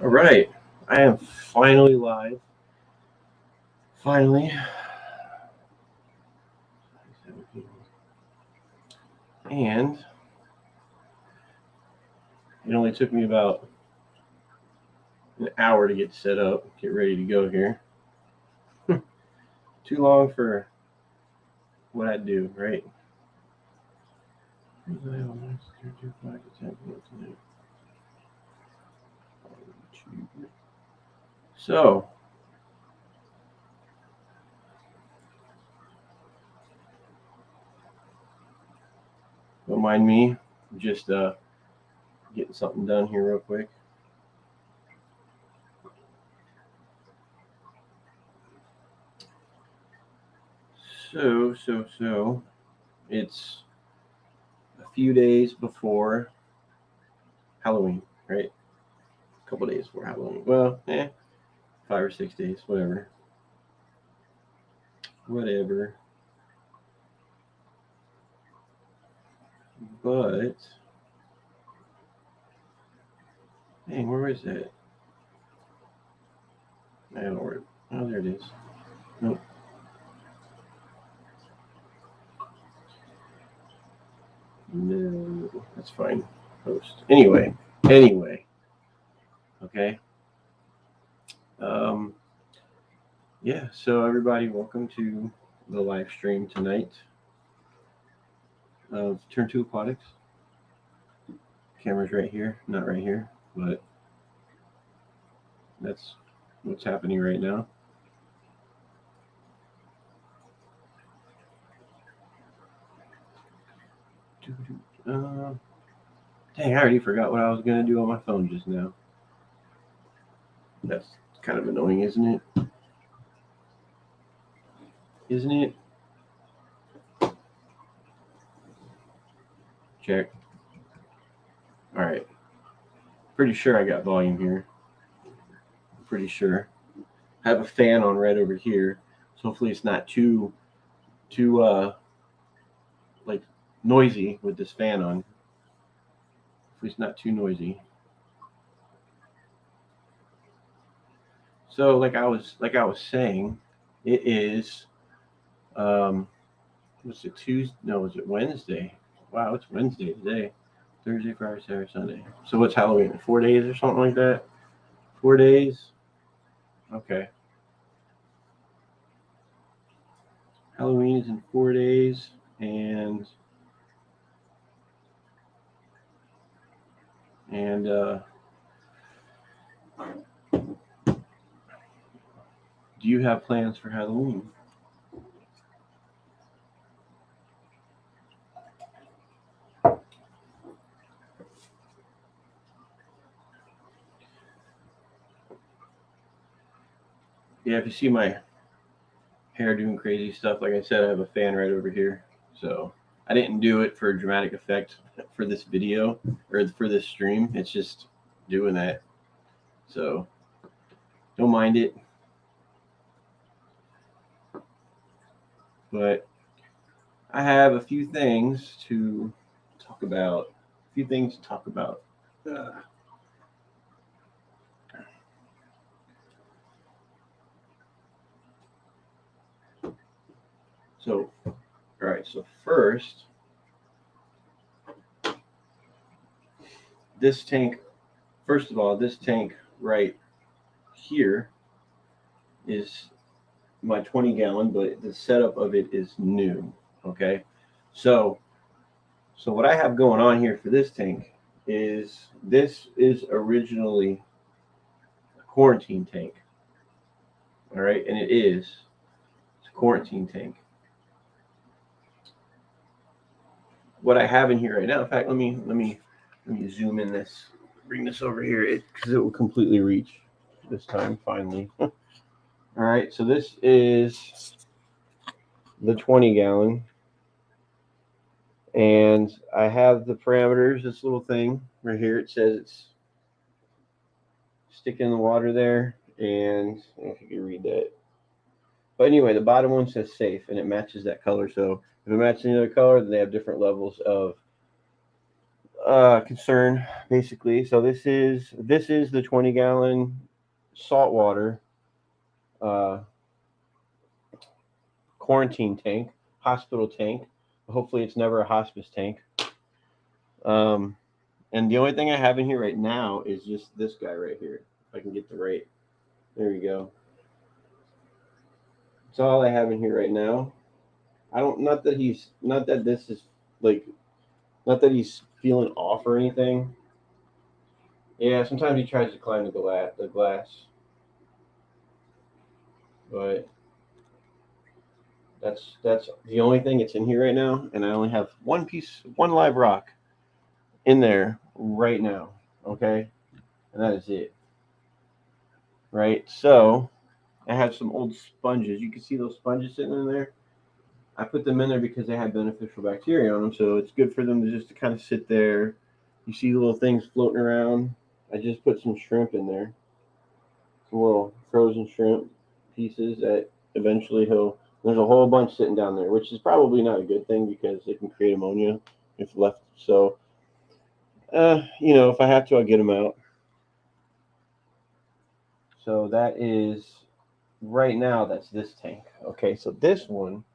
All right, I am finally live. Finally. And it only took me about an hour to get set up, get ready to go here. Too long for what I do, right? So, don't mind me, just getting something done here real quick. So, it's a few days before Halloween, right? A couple days before Halloween. Well, 5 or 6 days, whatever. But, dang, where is that? I don't know where. Oh, there it is. Nope. No, that's fine. Post. Anyway. Okay. Yeah, so everybody, welcome to the live stream tonight of Turn 2 Aquatics. Camera's right here, not right here, but that's what's happening right now. Dang, I already forgot what I was going to do on my phone just now. That's kind of annoying, isn't it? Isn't it? Check. All right. Pretty sure I got volume here. Pretty sure. I have a fan on right over here, so hopefully it's not too like noisy with this fan on. Hopefully it's not too noisy. So like I was saying, it is was it Tuesday? No, was it Wednesday? Wow, it's Wednesday today. Thursday, Friday, Saturday, Sunday. So what's Halloween? 4 days or something like that? 4 days? Okay. Halloween is in 4 days, and do you have plans for Halloween? Yeah, if you see my hair doing crazy stuff, like I said, I have a fan right over here. So I didn't do it for dramatic effect for this video or for this stream. It's just doing that. So don't mind it. But I have a few things to talk about. So, all right. So first, this tank. First of all, this tank right here is my 20-gallon, but the setup of it is new. Okay, so what I have going on here for this tank is this is originally a quarantine tank. All right, and it's a quarantine tank. What I have in here right now, in fact, let me zoom in this, bring this over here, because it will completely reach this time finally. All right, so this is the 20-gallon. And I have the parameters, this little thing right here. It says it's stick in the water there, and I don't know if you can read that. But anyway, the bottom one says safe, and it matches that color. So if it matches any other color, then they have different levels of concern basically. So this is the 20-gallon saltwater uh, quarantine tank, hospital tank. Hopefully, it's never a hospice tank. And the only thing I have in here right now is just this guy right here. If I can get the right, there we go. That's all I have in here right now. I don't, not that this is like, not that he's feeling off or anything. Yeah, sometimes he tries to climb the glass, but that's the only thing that's in here right now, and I only have one live rock in there right now. Okay, and that is it. Right, so I have some old sponges. You can see those sponges sitting in there. I put them in there because they have beneficial bacteria on them, so it's good for them to just to kind of sit there. You see the little things floating around. I just put some shrimp in there, some little frozen shrimp pieces that eventually there's a whole bunch sitting down there, which is probably not a good thing because it can create ammonia if left. So, if I have to, I'll get them out. So that is, right now, that's this tank. Okay, so this one,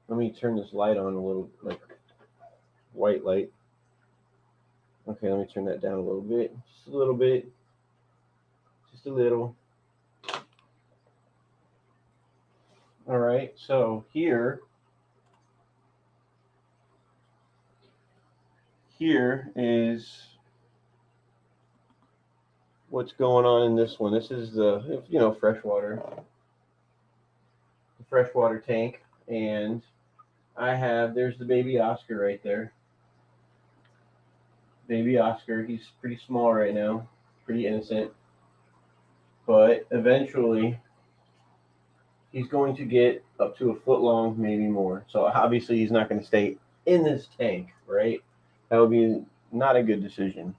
let me turn this light on a little, like white light. Okay, let me turn that down a little bit. Just a little bit. Just a little. All right, so here is what's going on in this one. This is the, freshwater tank, and there's the baby Oscar right there. Baby Oscar, he's pretty small right now, pretty innocent, but eventually he's going to get up to a foot long, maybe more. So obviously he's not going to stay in this tank, right? That would be not a good decision.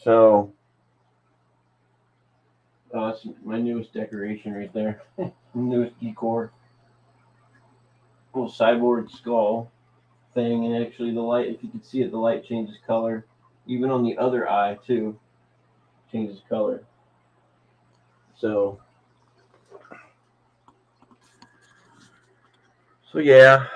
So that's my newest decoration right there. Newest decor. Little sideboard skull thing, and actually the light, if you can see it, the light changes color. Even on the other eye too, changes color. So yeah.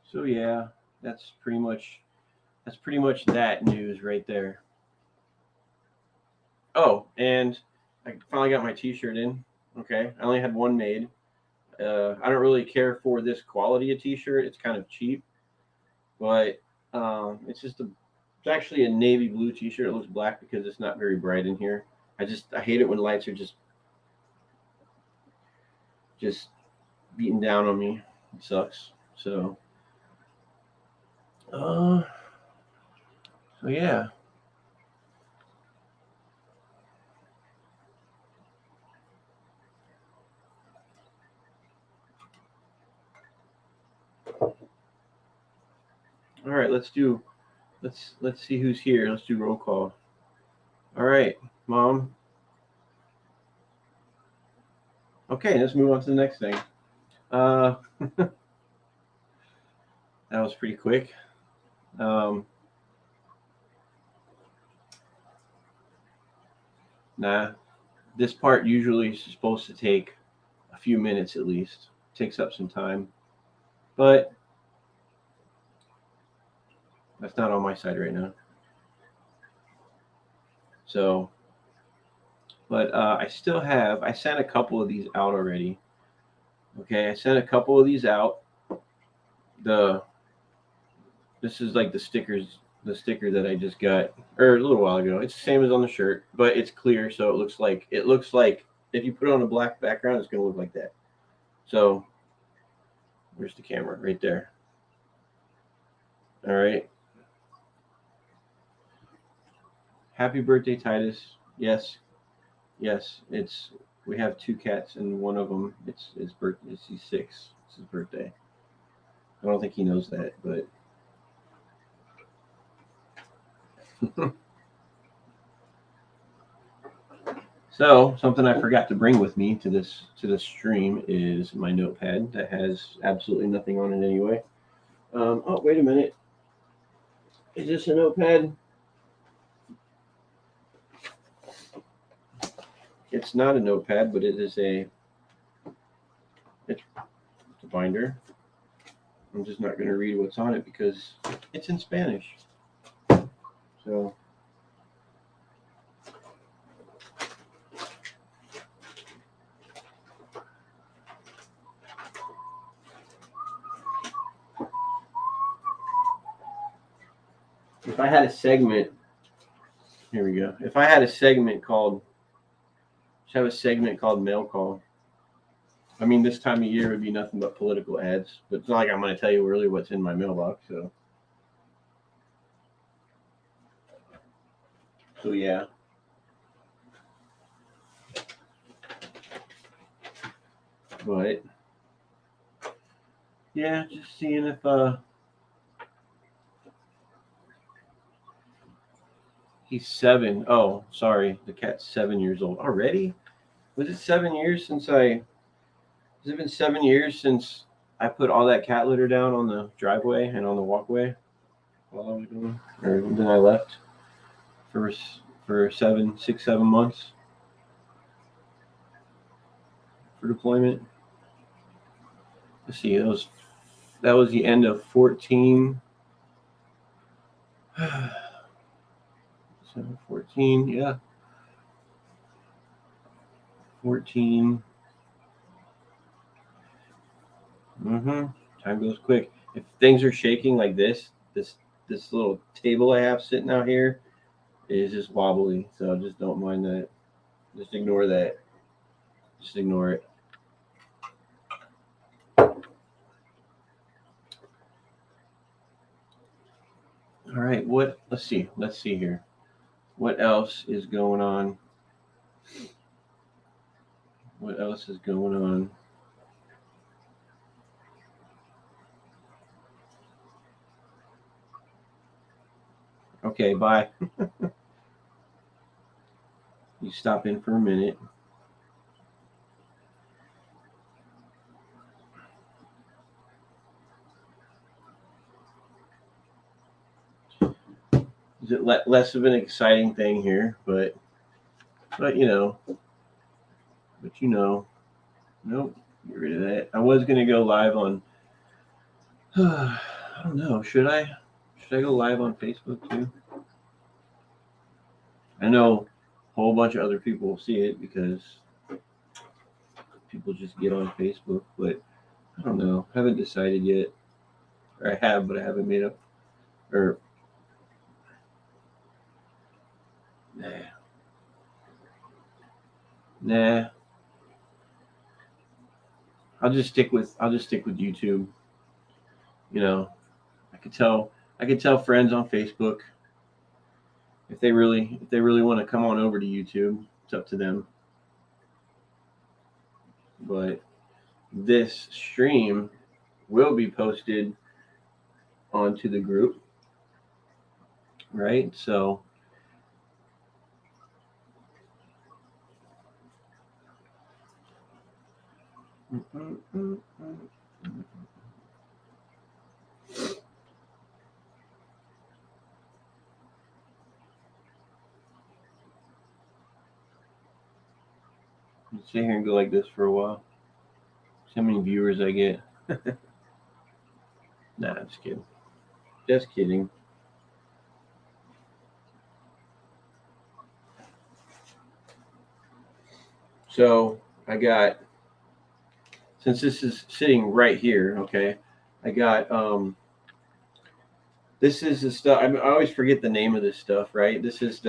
So yeah, that's pretty much that news right there. Oh, and I finally got my T-shirt in. Okay, I only had one made. I don't really care for this quality of T-shirt. It's kind of cheap, but it's actually a navy blue T-shirt. It looks black because it's not very bright in here. I hate it when lights are just beating down on me. It sucks. Uh, so yeah. All right, let's see who's here. Let's do roll call. All right, Mom. Okay, let's move on to the next thing. That was pretty quick. Nah, this part usually is supposed to take a few minutes at least. It takes up some time, but that's not on my side right now. So, but I sent a couple of these out already. Okay, I sent a couple of these out. This is like the sticker that I just got a little while ago. It's the same as on the shirt, but it's clear, so it looks like if you put it on a black background, it's gonna look like that. So where's the camera? Right there. All right. Happy birthday, Titus. Yes. We have two cats, and one of them it's his birthday. He's 6. It's his birthday. I don't think he knows that, but So something I forgot to bring with me to this stream is my notepad that has absolutely nothing on it anyway. Oh, wait a minute. Is this a notepad? It's not a notepad, but it is it's a binder. I'm just not going to read what's on it because it's in Spanish. So if I had a segment, here we go. If I had a segment called, have a segment called Mail Call. I mean, this time of year would be nothing but political ads, but it's not like I'm going to tell you really what's in my mailbox. So yeah. But yeah, just seeing if he's 7. Oh, sorry, the cat's 7 years old already. Was it 7 years since I? Has it been 7 years since I put all that cat litter down on the driveway and on the walkway while I was doing, or then I left for 6, 7 months for deployment. Let's see, that was the end of 14. 14, yeah. 14. Time goes quick. If things are shaking like this little table I have sitting out here is just wobbly, so just don't mind that. Just ignore that. Just ignore it. All right, let's see here. What else is going on? What else is going on? Okay, bye. You stop in for a minute. Is it less of an exciting thing here, but nope, get rid of that. I was gonna go live on. I don't know. Should I go live on Facebook too? I know a whole bunch of other people will see it because people just get on Facebook, but I don't know. I haven't decided yet. Or I have, but I haven't made up. Or nah. I'll just stick with YouTube. You know, I could tell friends on Facebook if they really want to come on over to YouTube. It's up to them. But this stream will be posted onto the group, right? So sit here and go like this for a while. See how many viewers I get. Nah, I'm just kidding. Just kidding. So I got, since this is sitting right here, okay, I got this is the stuff. I always forget the name of this stuff, right? This is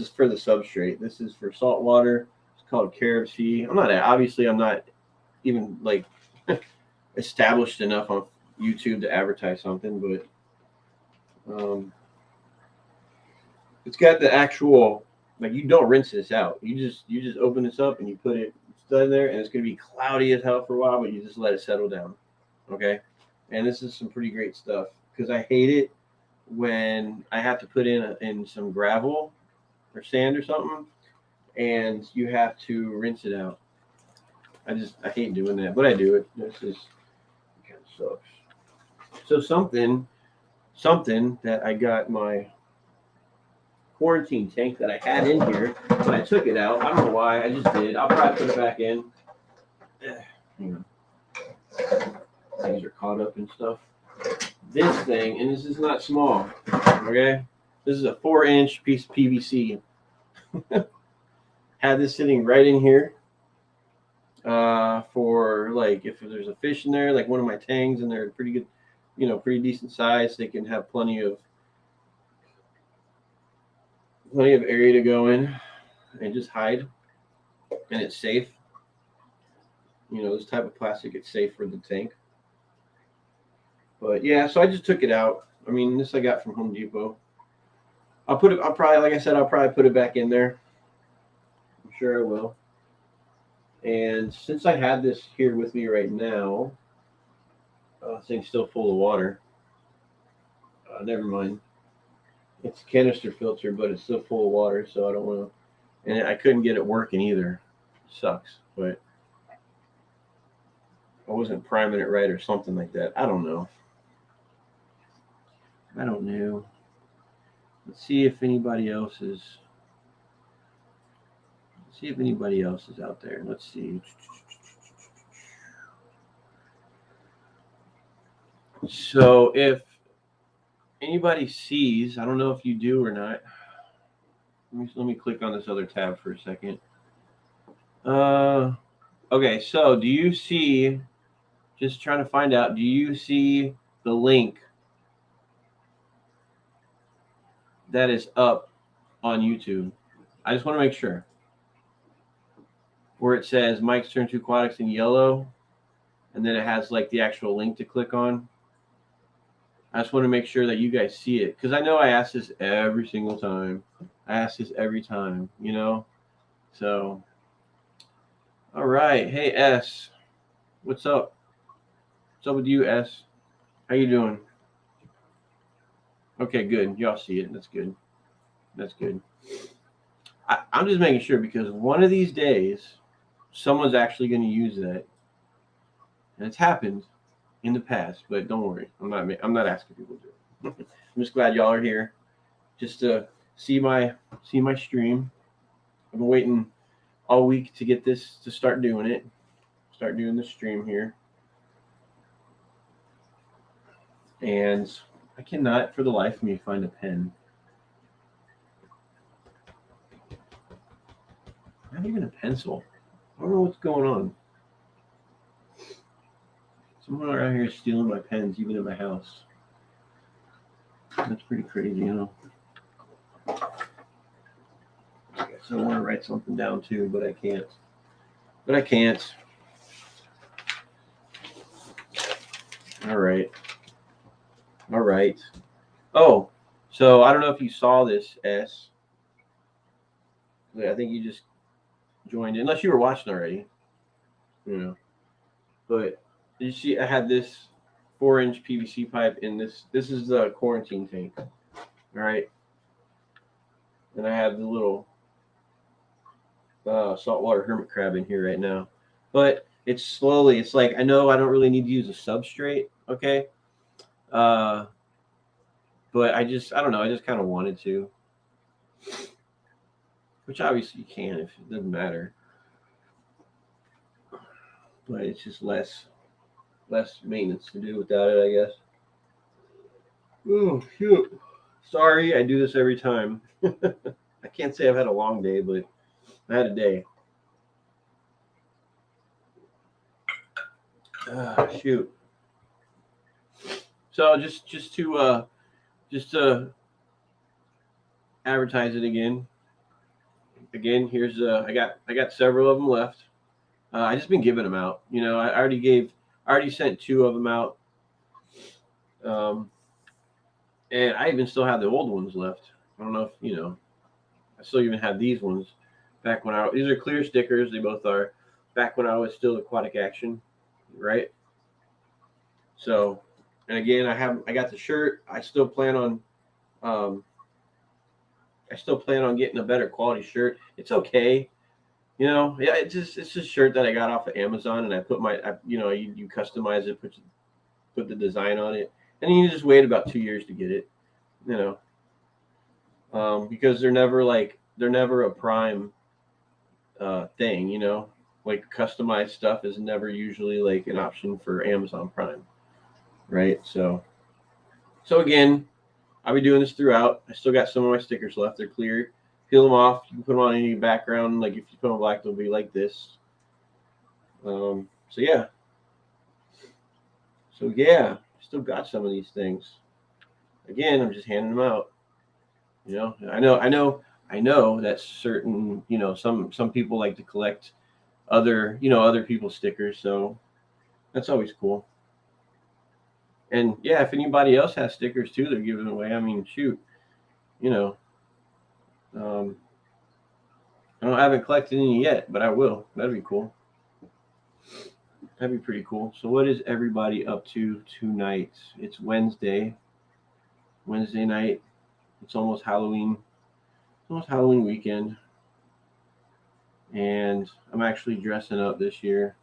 for the substrate. This is for salt water. It's called carob seed. I'm not even like established enough on YouTube to advertise something, but it's got the actual, like, you don't rinse this out. You just open this up and you put it in there, and it's gonna be cloudy as hell for a while, but you just let it settle down. Okay, and this is some pretty great stuff because I hate it when I have to put in some gravel or sand or something, and you have to rinse it out. I hate doing that, but I do it. This is kind of sucks. So something that I got my quarantine tank that I had in here, but I took it out. I don't know why. I just did. I'll probably put it back in. Hang on. Things are caught up and stuff. This thing, and this is not small. Okay, this is a 4-inch piece of PVC. Had this sitting right in here. For like if there's a fish in there, like one of my tangs, and they're pretty good, pretty decent size. They can have plenty of area to go in and just hide, and it's safe. This type of plastic, it's safe for the tank. But yeah, so I just took it out. I mean, this I got from Home Depot. I'll probably, like I said, I'll probably put it back in there. I'm sure I will. And since I have this here with me right now, this thing's still full of water. Never mind. It's a canister filter, but it's still full of water, so I don't want to. And I couldn't get it working either. Sucks, but I wasn't priming it right or something like that. I don't know. Let's see if anybody else is. See if anybody else is out there. Let's see. So if anybody sees, I don't know if you do or not. Let me click on this other tab for a second. Okay, so do you see, just trying to find out, do you see the link that is up on YouTube? I just want to make sure. Where it says Mike's Turn to Aquatics in yellow, and then it has like the actual link to click on. I just want to make sure that you guys see it, because I know I ask this every single time. I ask this every time, So, all right. Hey, S. What's up? What's up with you, S? How you doing? Okay, good. Y'all see it. That's good. That's good. I'm just making sure, because one of these days, someone's actually going to use that. And it's happened in the past, but don't worry. I'm not asking people to do it. I'm just glad y'all are here just to see my stream. I've been waiting all week to get this, to start doing it. Start doing the stream here. And I cannot for the life of me find a pen. Not even a pencil. I don't know what's going on. Someone around here is stealing my pens, even in my house. That's pretty crazy, I guess I want to write something down too, but I can't. All right. Oh, so I don't know if you saw this, S. I think you just joined in, unless you were watching already. But did you see I had this 4-inch PVC pipe in this? This is the quarantine tank. All right. And I have the little saltwater hermit crab in here right now. But it's like, I know I don't really need to use a substrate, okay? But I don't know, I just kind of wanted to. Which obviously you can if it doesn't matter. But it's just less maintenance to do without it, I guess. Oh, shoot. Sorry, I do this every time. I can't say I've had a long day, but I had a day. Shoot. So just to advertise it again. Again, here's I got several of them left. I just been giving them out. I already sent 2 of them out. And I even still have the old ones left. I don't know if I still even have these ones back when these are clear stickers. They both are back when I was still Aquatic Action, right? So, and again, I got the shirt. I still plan on I still plan on getting a better quality shirt. It's okay. Yeah, it's just shirt that I got off of Amazon, and I put you customize it, put the design on it, and then you just wait about 2 years to get it, because they're never a Prime thing, like customized stuff is never usually like an option for Amazon Prime, right? So again, I'll be doing this throughout. I still got some of my stickers left. They're clear. Peel them off. You can put them on any background. Like if you put them black, they'll be like this. So yeah. Still got some of these things. Again, I'm just handing them out. I know that certain, some people like to collect other people's stickers. So that's always cool. And yeah, if anybody else has stickers too, they're giving away. I mean, shoot, you know, um, I haven't collected any yet, but I will. That'd be cool. That'd be pretty cool. So, what is everybody up to tonight? It's Wednesday. Wednesday night. It's almost Halloween. It's almost Halloween weekend, and I'm actually dressing up this year.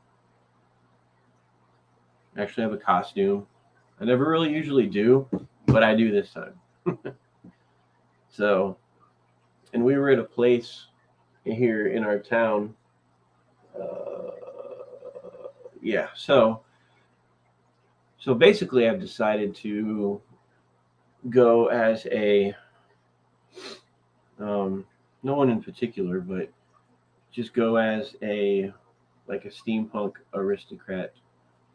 I actually have a costume. I never really usually do, but I do this time. So, and we were at a place here in our town. Yeah, so basically, I've decided to go as a no one in particular, but just go as a like a steampunk aristocrat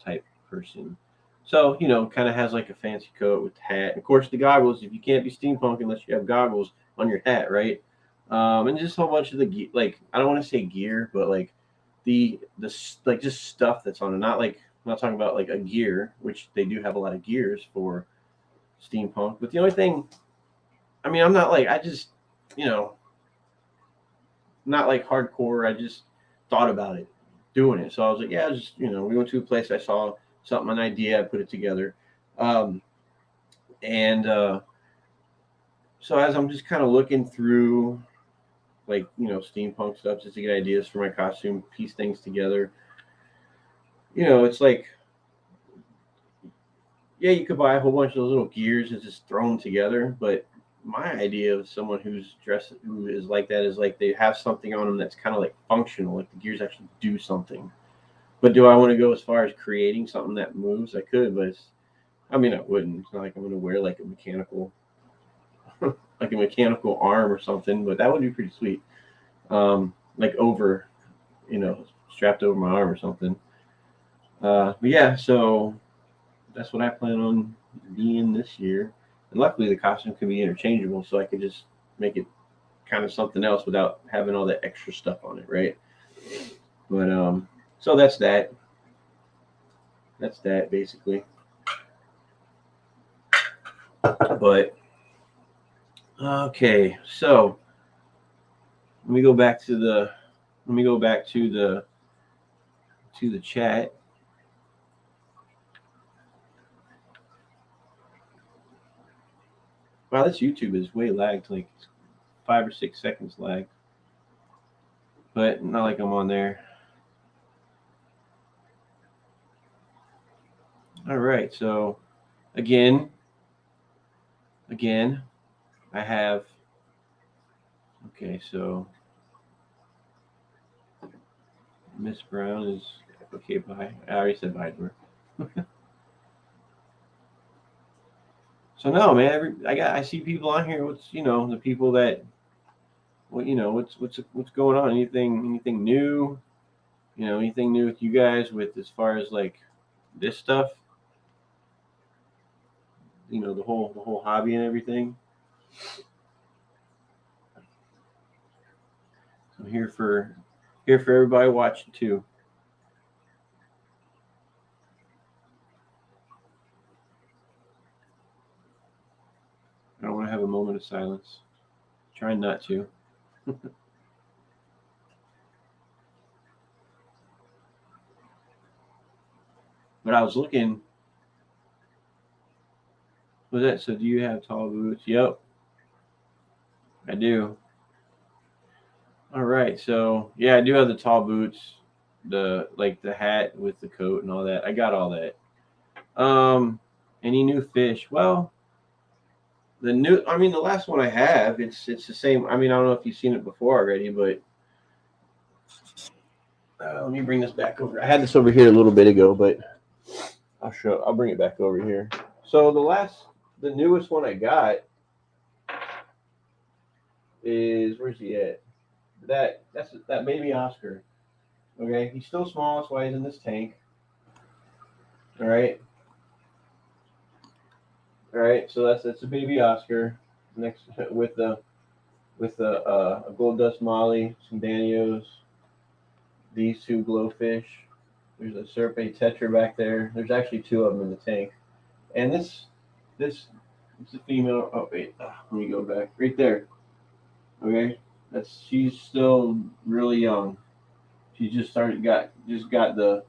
type person. So, kind of has like a fancy coat with hat. And of course, the goggles. If you can't be steampunk unless you have goggles on your hat, right? And just a whole bunch of the like I don't want to say gear, but like the like just stuff that's on it. I'm not talking about like a gear, which they do have a lot of gears for steampunk. But the only thing, I mean, I'm not like I just, you know, not like hardcore. I just thought about it, doing it. So I was like, yeah, just we went to a place. I saw something, an idea. I put it together, um, and so as I'm just kind of looking through, like steampunk stuff, just to get ideas for my costume, piece things together. It's like, yeah, you could buy a whole bunch of those little gears and just throw them together, but my idea of someone who's dressed who is like that is like they have something on them that's kind of like functional, like the gears actually do something. But do I want to go as far as creating something that moves? I could, but I mean, I wouldn't. It's not like I'm going to wear like a mechanical, like a mechanical arm or something. But that would be pretty sweet. Like over, strapped over my arm or something. But yeah, so that's what I plan on being this year. And luckily, the costume can be interchangeable, so I could just make it kind of something else without having all that extra stuff on it, right? But so that's that. That's that basically. But okay, so let me go back to the chat. Wow, this YouTube is way lagged, like 5 or 6 seconds lag. But not like I'm on there. All right, so again, I have. Okay, so Miss Brown is okay. Bye. I already said bye to her. So no, man. I see people on here. What's the people that what's going on? Anything new? Anything new with you guys with as far as like this stuff? The whole hobby and everything. I'm here for everybody watching too. I don't want to have a moment of silence. Trying not to. But I was looking. Was that so? Do you have tall boots? Yep. I do. All right. So yeah, I do have the tall boots, the hat with the coat and all that. I got all that. Any new fish? Well, the last one I have, it's the same. I mean, I don't know if you've seen it before already, but let me bring this back over. I had this over here a little bit ago, but I'll bring it back over here. So the newest one I got is, where's he at? That's that baby Oscar. Okay, he's still small. That's why he's in this tank. All right, all right. So that's a baby Oscar next with a gold dust molly, some danios, these two glowfish. There's a serpe tetra back there. There's actually two of them in the tank, and this it's a female. Oh wait, let me go back right there. Okay, she's still really young. She just got the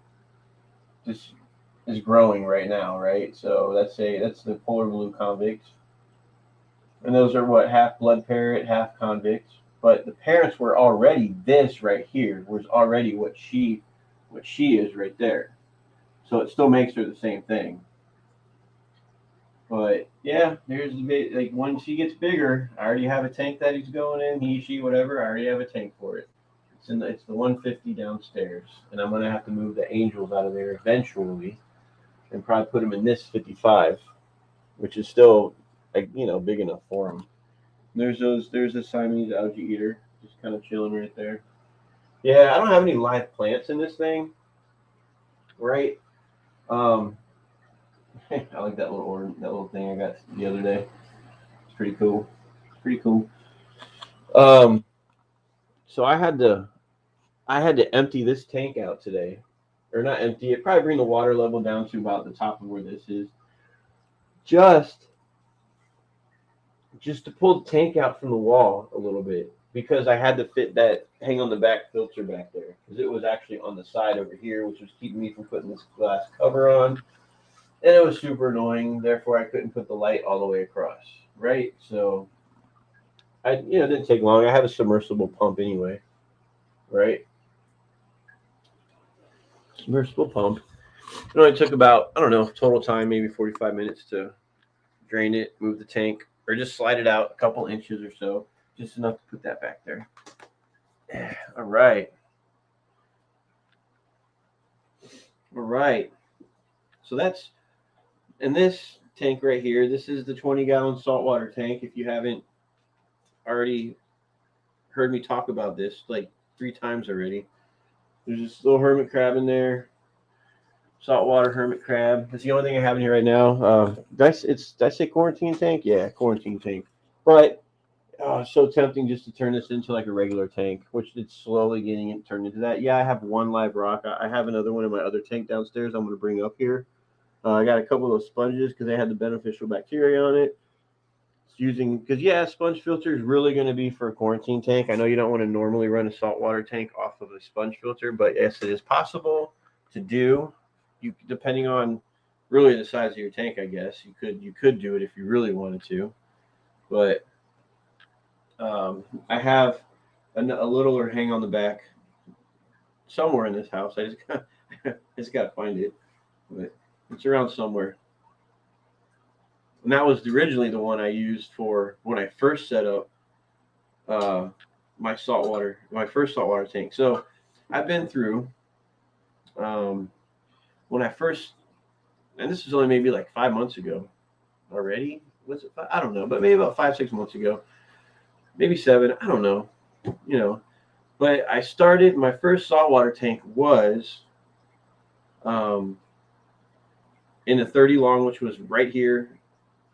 just is growing right now, right? So that's the polar blue convict, and those are what, half blood parrot, half convict. But the parents were already, this right here was already what she is right there. So it still makes her the same thing. But yeah, there's the bit, like when she gets bigger, I already have a tank that he's going in. He, she, whatever. I already have a tank for it. It's the 150 downstairs, and I'm gonna have to move the angels out of there eventually, and probably put them in this 55, which is still like big enough for them. There's a Siamese algae eater just kind of chilling right there. Yeah, I don't have any live plants in this thing, right? Um, I like that little thing I got the other day. It's pretty cool. It's pretty cool. Um, so I had to empty this tank out today, or not empty it. Probably bring the water level down to about the top of where this is, just to pull the tank out from the wall a little bit, because I had to fit that hang on the back filter back there, because it was actually on the side over here, which was keeping me from putting this glass cover on, and it was super annoying. Therefore, I couldn't put the light all the way across, right? So it didn't take long. I have a submersible pump anyway, right? Submersible pump. It only took about, I don't know, total time maybe 45 minutes to drain it, move the tank, or just slide it out a couple inches or so, just enough to put that back there. All right. All right. So that's, and this tank right here, this is the 20-gallon saltwater tank. If you haven't already heard me talk about this like 3 times already, there's this little hermit crab in there. Saltwater hermit crab. That's the only thing I have in here right now. Did I say quarantine tank? Yeah, quarantine tank. But it's so tempting just to turn this into like a regular tank, which it's slowly getting it turned into that. Yeah, I have one live rock. I have another one in my other tank downstairs I'm going to bring up here. I got a couple of those sponges because they had the beneficial bacteria on it. It's using, because yeah, sponge filter is really going to be for a quarantine tank. I know you don't want to normally run a saltwater tank off of a sponge filter, but yes, it is possible to do. You, depending on really the size of your tank, I guess you could do it if you really wanted to, but I have a littler hang on the back somewhere in this house. I just got to find it, but it's around somewhere. And that was originally the one I used for when I first set up my first saltwater tank. So I've been through when I first, and this was only maybe like 5 months ago already. Was it 5? I don't know, but maybe about 5-6 months ago, maybe 7. I don't know, But I started, my first saltwater tank was in a 30 long, which was right here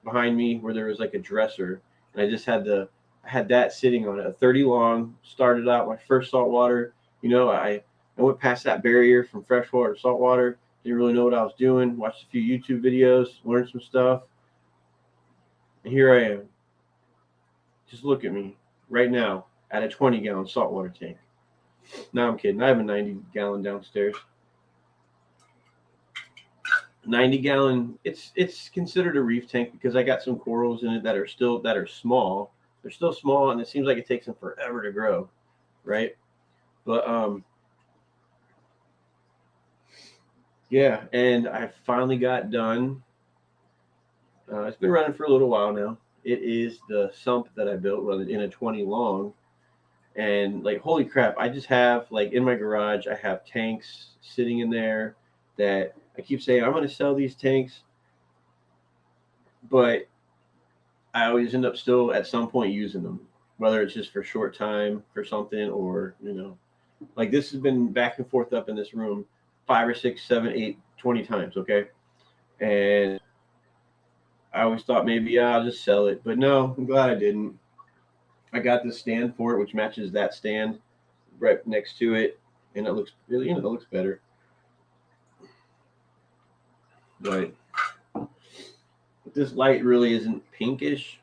behind me, where there was like a dresser, and I just had that sitting on it. A 30 long, started out my first saltwater. I went past that barrier from freshwater to saltwater. Didn't really know what I was doing. Watched a few YouTube videos, learned some stuff, and here I am. Just look at me right now at a 20-gallon saltwater tank. No, I'm kidding. I have a 90-gallon downstairs. 90-gallon. It's considered a reef tank because I got some corals in it that are small, They're still small, and it seems like it takes them forever to grow, right? But yeah, and I finally got done. It's been running for a little while now. It is the sump that I built in a 20 long, and like holy crap, I just have like in my garage, I have tanks sitting in there that I keep saying I'm going to sell these tanks, but I always end up still at some point using them, whether it's just for a short time for something, or like this has been back and forth up in this room 5 or 6, 7, 8, 20 times. Okay, and I always thought maybe I'll just sell it, but no, I'm glad I didn't. I got this stand for it, which matches that stand right next to it, and it looks really, it looks better. But this light really isn't pinkish.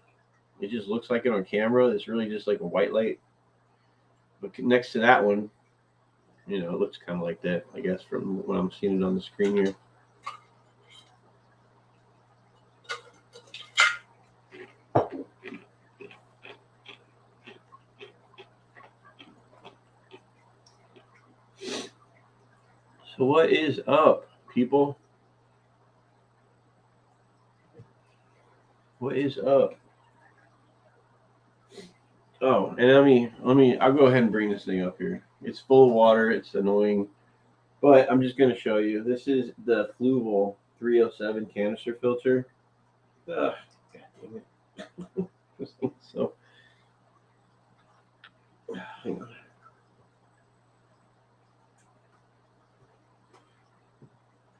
It just looks like it on camera. It's really just like a white light. But next to that one, it looks kind of like that, I guess, from what I'm seeing it on the screen here. So what is up, people? What is up? Oh, and I'll go ahead and bring this thing up here. It's full of water. It's annoying, but I'm just going to show you. This is the Fluval 307 canister filter. Ugh, God damn it. This thing's so. Hang on.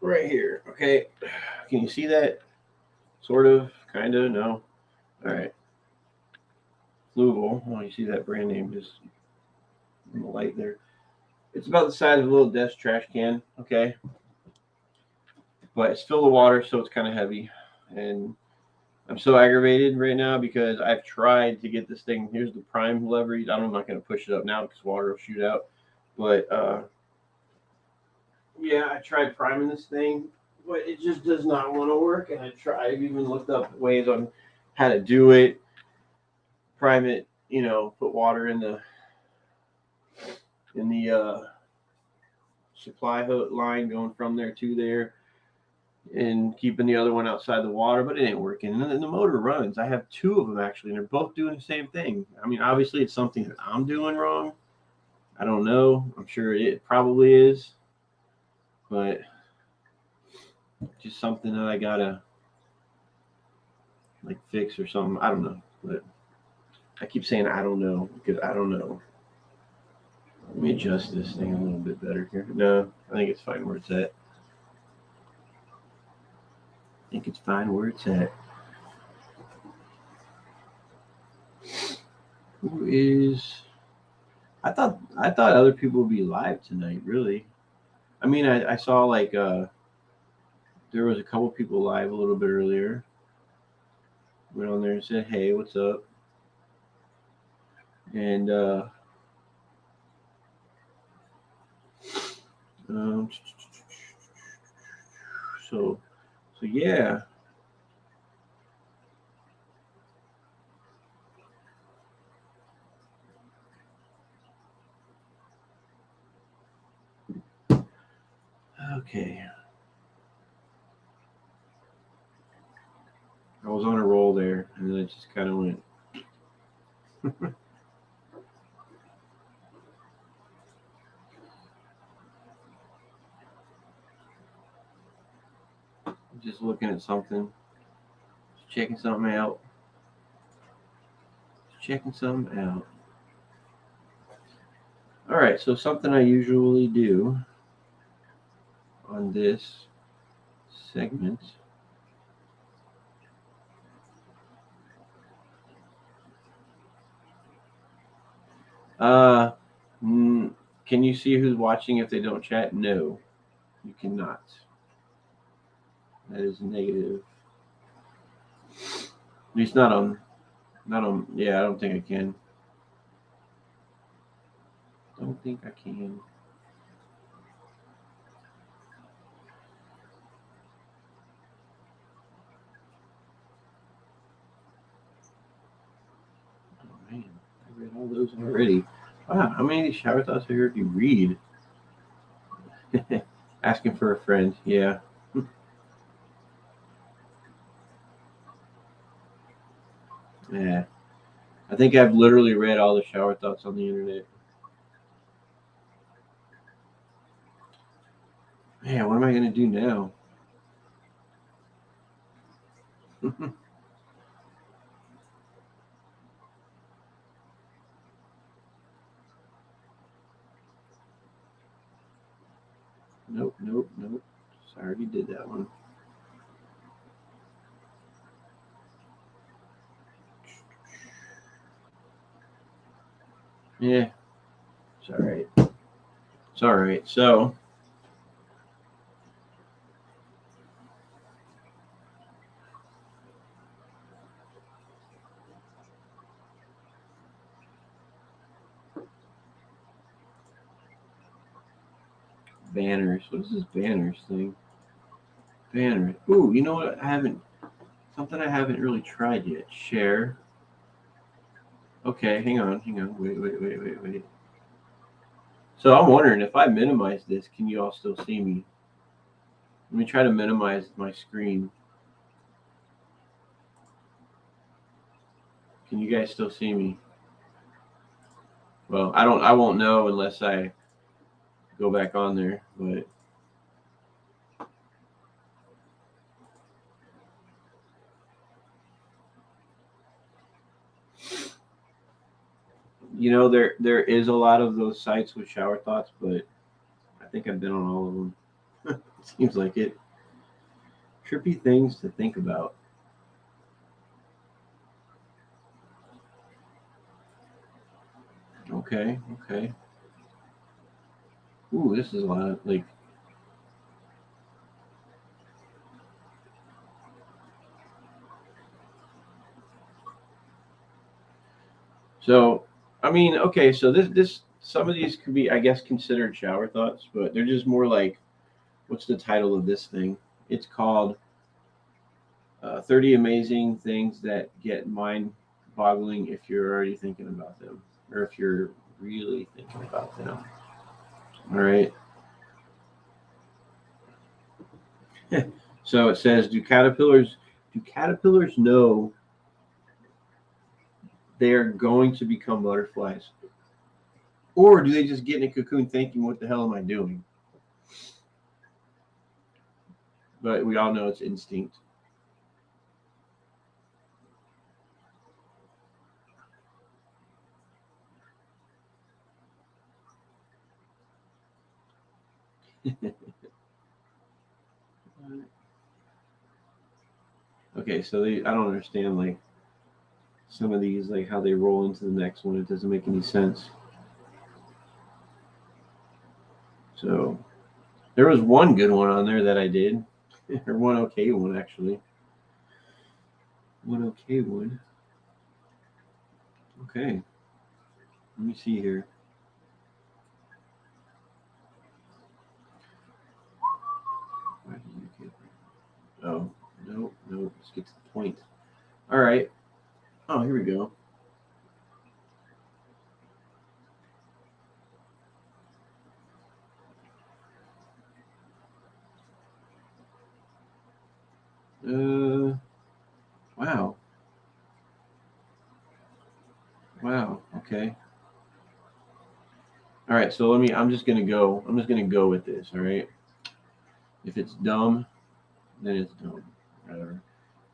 Right here. Okay. Can you see that? Sort of, kind of, no. All right. Fluval. Oh, you see that brand name just in the light there. It's about the size of a little desk trash can, okay? But it's filled with water, so it's kind of heavy. And I'm so aggravated right now because I've tried to get this thing. Here's the prime lever. I'm not going to push it up now because water will shoot out. But yeah, I tried priming this thing, but it just does not want to work. And I've even looked up ways on how to do it. Prime it, put water in the supply line going from there to there, and keeping the other one outside the water, but it ain't working. And then the motor runs. I have two of them actually, and they're both doing the same thing. I mean, obviously it's something that I'm doing wrong. I don't know. I'm sure it probably is, but just something that I gotta like fix or something. I don't know, but I keep saying I don't know because I don't know. Let me adjust this thing a little bit better here. No, I think it's fine where it's at. I think it's fine where it's at. Who is? I thought other people would be live tonight. Really, I mean, I saw like there was a couple people live a little bit earlier. Went on there and said, "Hey, what's up?" And um, so yeah. Okay. I was on a roll there, and then it just kind of went. Just looking at something, just checking something out, All right, so something I usually do on this segment. Uh, can you see who's watching if they don't chat? No, you cannot. That is negative. At least not on. Yeah, I don't think I can. Don't think I can. read all those already. Wow, how many of these shower thoughts I heard you read? Asking for a friend, yeah. Yeah. I think I've literally read all the shower thoughts on the internet. Man, what am I going to do now? Nope. So I already did that one. Yeah, it's all right. It's all right. So, banners. What is this banners thing? Banners. Ooh, you know what? Something I haven't really tried yet. Share. Okay, hang on. Wait. So I'm wondering if I minimize this, can you all still see me? Let me try to minimize my screen. Can you guys still see me? Well, I won't know unless I go back on there, but you know there is a lot of those sites with shower thoughts, but I think I've been on all of them. It seems like it. Trippy things to think about. Okay. Ooh, this is a lot of like. So, I mean, okay, so this some of these could be, I guess, considered shower thoughts, but they're just more like, what's the title of this thing? It's called 30 Amazing Things That Get Mind-Boggling If You're Already Thinking About Them, or if you're really thinking about them. All right. So it says, do caterpillars know they are going to become butterflies? Or do they just get in a cocoon thinking, what the hell am I doing? But we all know it's instinct. Okay, so I don't understand like some of these, like how they roll into the next one. It doesn't make any sense. So there was one good one on there that I did, or one okay one actually. One okay one. Okay, let me see here. Oh, no. Let's get to the point. All right. Oh, here we go. Wow. Okay. All right. So I'm just gonna go. I'm just gonna go with this. All right. If it's dumb, then it's dumb. Whatever.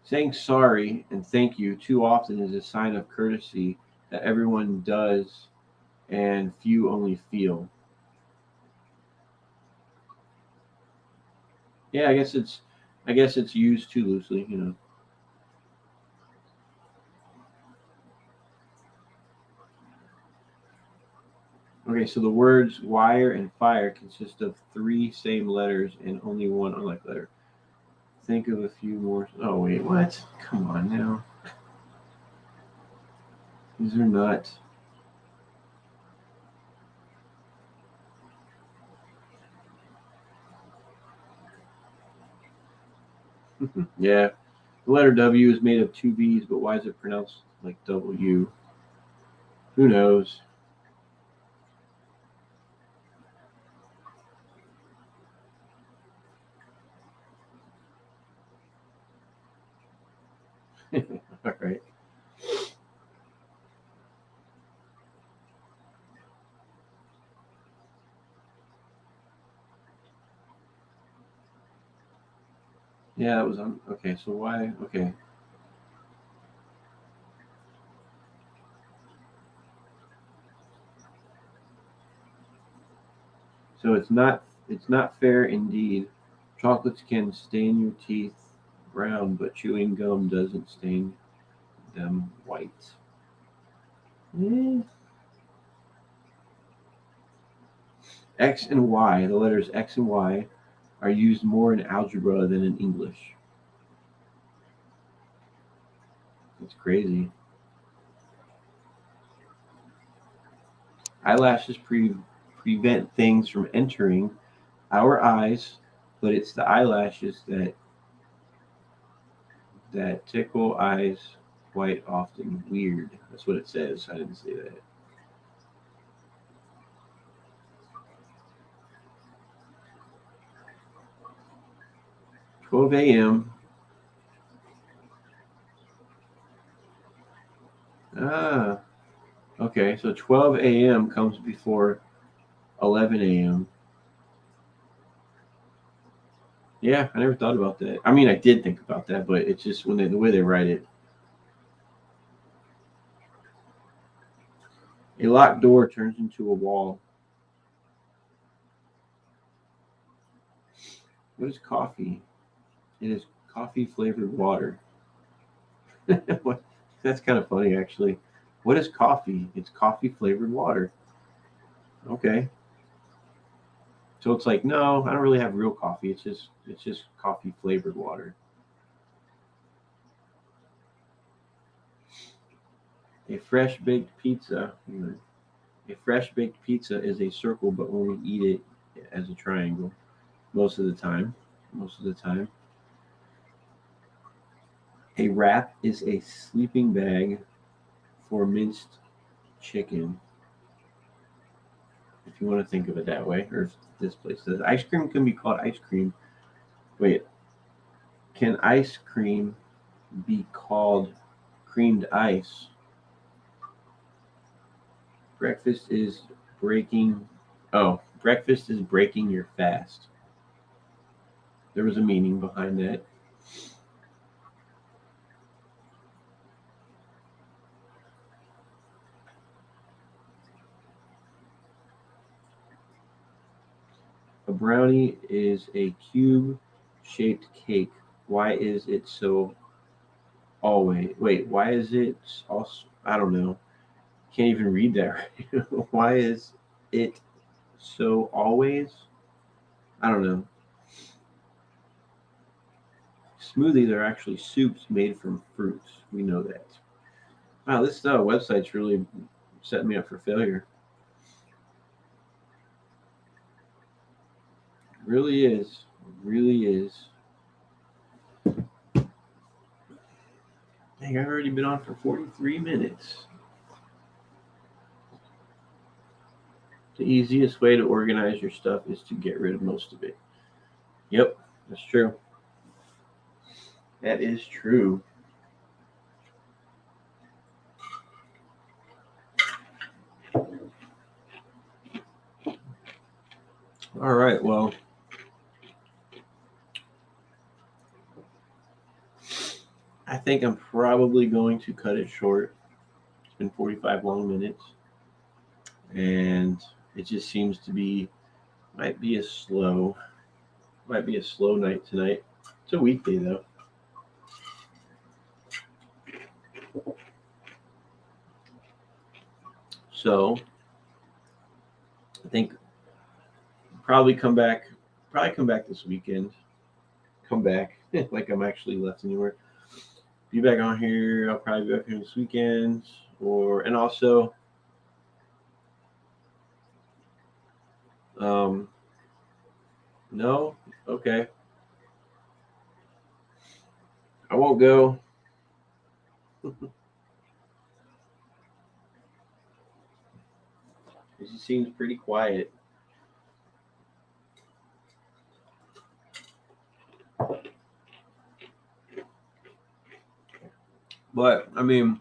Saying sorry and thank you too often is a sign of courtesy that everyone does and few only feel. Yeah, I guess it's used too loosely. Okay, so the words wire and fire consist of three same letters and only one unlike letter. Think of a few more. Oh wait, what? Come on now. These are not. Yeah, the letter W is made of two V's, but why is it pronounced like W? Who knows? All right. Yeah, it was on. Okay, so why? Okay. So it's not fair indeed. Chocolates can stain your teeth brown, but chewing gum doesn't stain them white. Eh. X and Y, the letters X and Y, are used more in algebra than in English. It's crazy. Eyelashes prevent things from entering our eyes, but it's the eyelashes that tickle eyes quite often. Weird. That's what it says. I didn't say that. 12 a.m. Ah, okay. So 12 a.m. comes before 11 a.m. Yeah, I never thought about that. I mean, I did think about that, but it's just the way they write it. A locked door turns into a wall. What is coffee? It is coffee flavored water. What? That's kind of funny, actually. What is coffee? It's coffee flavored water. Okay, so it's like, no, I don't really have real coffee. It's just coffee flavored water. A fresh baked pizza. A fresh baked pizza is a circle, but only eat it as a triangle most of the time. Most of the time, a wrap is a sleeping bag for minced chicken. If you want to think of it that way, or if this place says ice cream can be called ice cream. Wait, can ice cream be called creamed ice? Breakfast is breaking. Oh, breakfast is breaking your fast. There was a meaning behind that. A brownie is a cube shaped cake. Why is it so always? Wait, why is it also? I don't know. Can't even read that right. Why is it so always? I don't know. Smoothies are actually soups made from fruits. We know that. Wow, this website's really setting me up for failure. Really is. Really is. Dang, I've already been on for 43 minutes. The easiest way to organize your stuff is to get rid of most of it. Yep, that's true. That is true. All right, well, I think I'm probably going to cut it short. It's been 45 long minutes, and it just seems to be might be a slow night tonight. It's a weekday though. So I think probably come back this weekend. Come back like I'm actually left anywhere. Be back on here. I'll probably be back here this weekend, or and also um no, okay, I won't go. He seems pretty quiet. But I mean,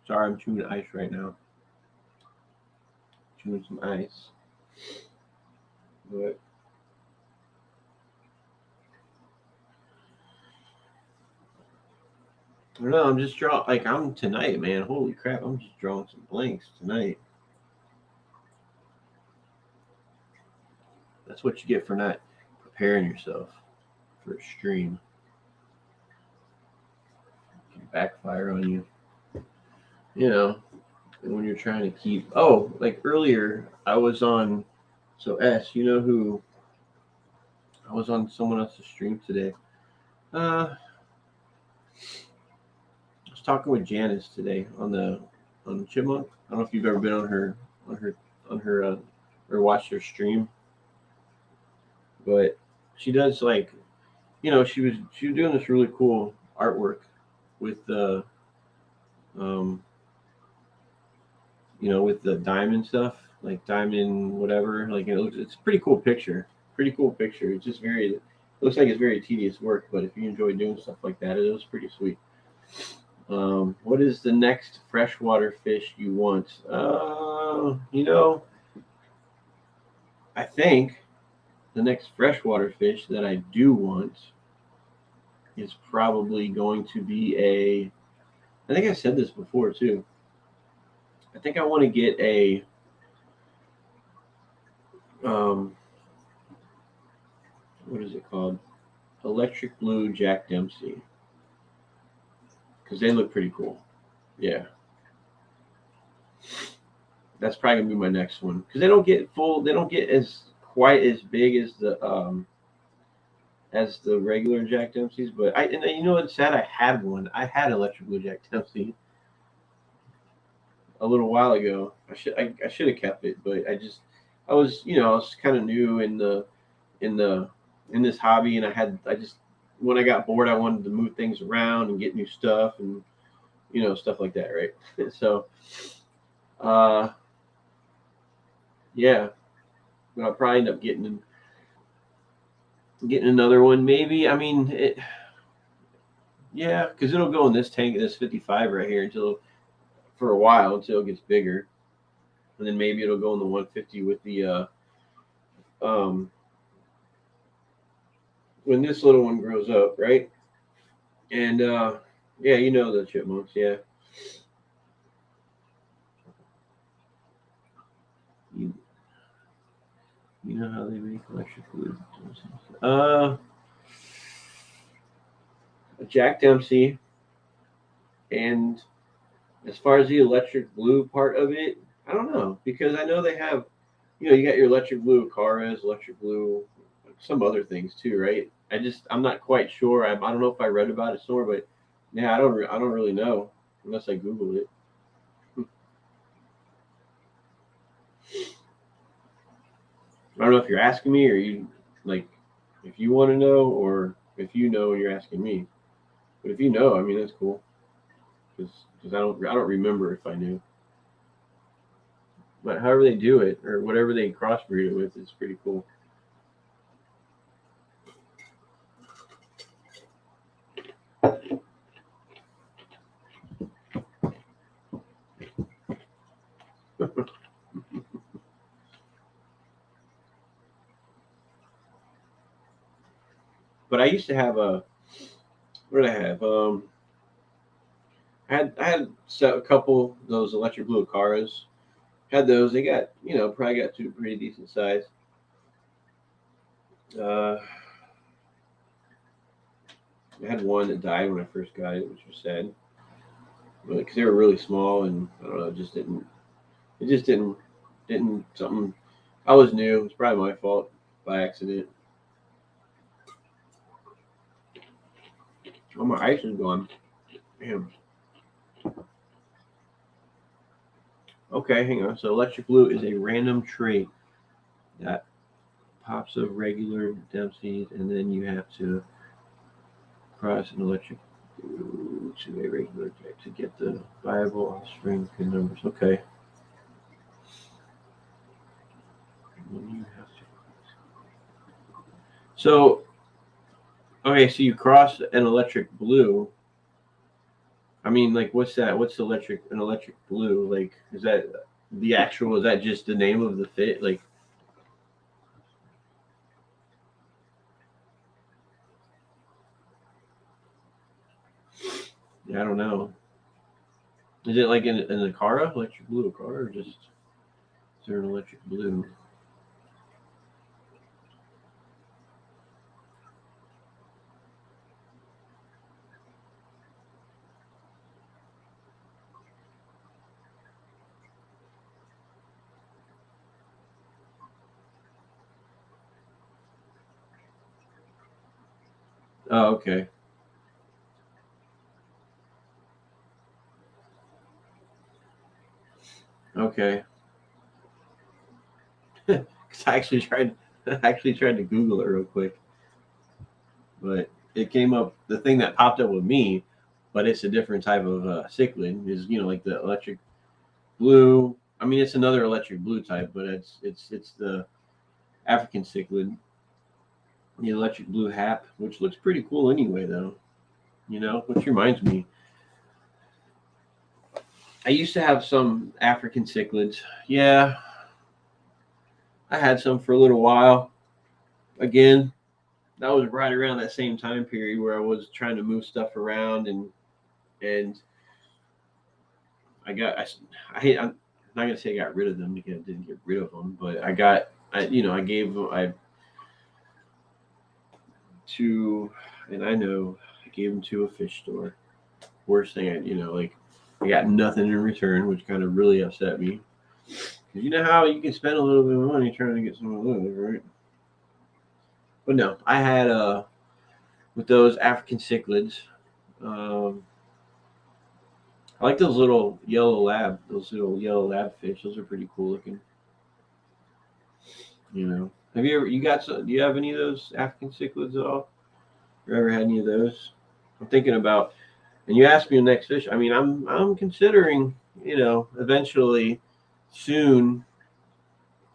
sorry, I'm chewing ice right now. Chewing some ice. But I don't know. I'm just drawing. Like I'm tonight, man. Holy crap! I'm just drawing some blanks tonight. That's what you get for not preparing yourself for a stream. It can backfire on you. You know, when you're trying to keep. Oh, like earlier, I was on. So S, you know who? I was on someone else's stream today. I was talking with Janice today on Chipmunk. I don't know if you've ever been on her or watched her stream, but she does like she was doing this really cool artwork with the um with the diamond stuff, like diamond whatever. Like it's a pretty cool picture. Pretty cool picture. It's just very it looks like it's very tedious work, but if you enjoy doing stuff like that, it was pretty sweet. What is the next freshwater fish you want? I think the next freshwater fish that I do want is probably going to be a. I think I said this before too. I think I want to get a. Um, what is it called? Electric blue Jack Dempsey. Because they look pretty cool. Yeah. That's probably gonna be my next one. Because they don't get full. They don't get as quite as big as the regular Jack Dempsey's. But you know what's sad? I had one. I had electric blue Jack Dempsey a little while ago. I should have kept it, but I was kind of new in the in this hobby, and I just when I got bored, I wanted to move things around and get new stuff and stuff like that, right? So, uh, yeah, but I'll probably end up getting another one, maybe. I mean, yeah, because it'll go in this tank, this 55 right here until for a while until it gets bigger, and then maybe it'll go in the 150 with the um when this little one grows up, right? And yeah, you know the chipmunks, yeah. You, you know how they make electric blue. Uh, Jack Dempsey, and as far as the electric blue part of it, I don't know because I know they have, you got your electric blue Caras, electric blue, some other things too, right? I'm not quite sure. I don't know if I read about it somewhere, but yeah, I don't really know unless I Googled it. I don't know if you're asking me or you like if you want to know or if you know and you're asking me. But if you know, I mean that's cool because I don't remember if I knew. But however they do it or whatever they crossbreed it with is pretty cool. But I used to have a what did I have? I had a couple of those electric blue Caras. Had those. They got probably got to a pretty decent size. Uh, I had one that died when I first got it, which was sad. Because they were really small and I don't know, it just didn't something. I was new. It's probably my fault by accident. Oh, my ice is gone. Damn. Okay, hang on. So electric blue is a random trait that pops of regular Dempsey's, and then you have to cross an electric blue to a regular type to get the viable offspring good numbers. Okay. So, okay, so you cross an electric blue. I mean, like, what's that? What's an electric blue? Like, is that the actual? Is that just the name of the fit? Like, I don't know. Is it like in a car, electric blue car, or just is there an electric blue? Oh, okay. Okay. Because I actually tried to Google it real quick, but it came up. The thing that popped up with me, but it's a different type of cichlid. Is like the electric blue. I mean, it's another electric blue type, but it's the African cichlid, the electric blue hap, which looks pretty cool anyway, though. Which reminds me, I used to have some African cichlids. Yeah, I had some for a little while. Again, that was right around that same time period where I was trying to move stuff around and I'm not gonna say I got rid of them because I didn't get rid of them, but I gave them to, and I know I gave them to a fish store. Worst thing, like I got nothing in return, which kind of really upset me. Because you know how you can spend a little bit of money trying to get some of those, right? But no, I had with those African cichlids. Um, I like those little yellow lab fish. Those are pretty cool looking. Have you ever you got some? Do you have any of those African cichlids at all? You ever had any of those? I'm thinking about. And you asked me the next fish. I mean, I'm considering, eventually, soon,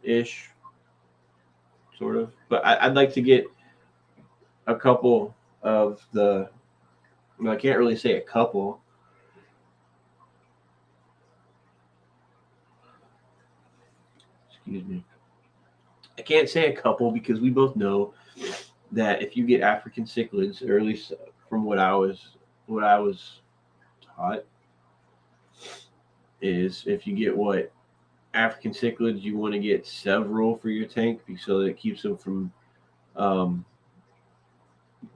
ish, sort of. But I'd like to get a couple of the. I can't really say a couple. Excuse me. I can't say a couple because we both know that if you get African cichlids, or at least from what I was taught, is if you get what African cichlids, you want to get several for your tank so that it keeps them from um,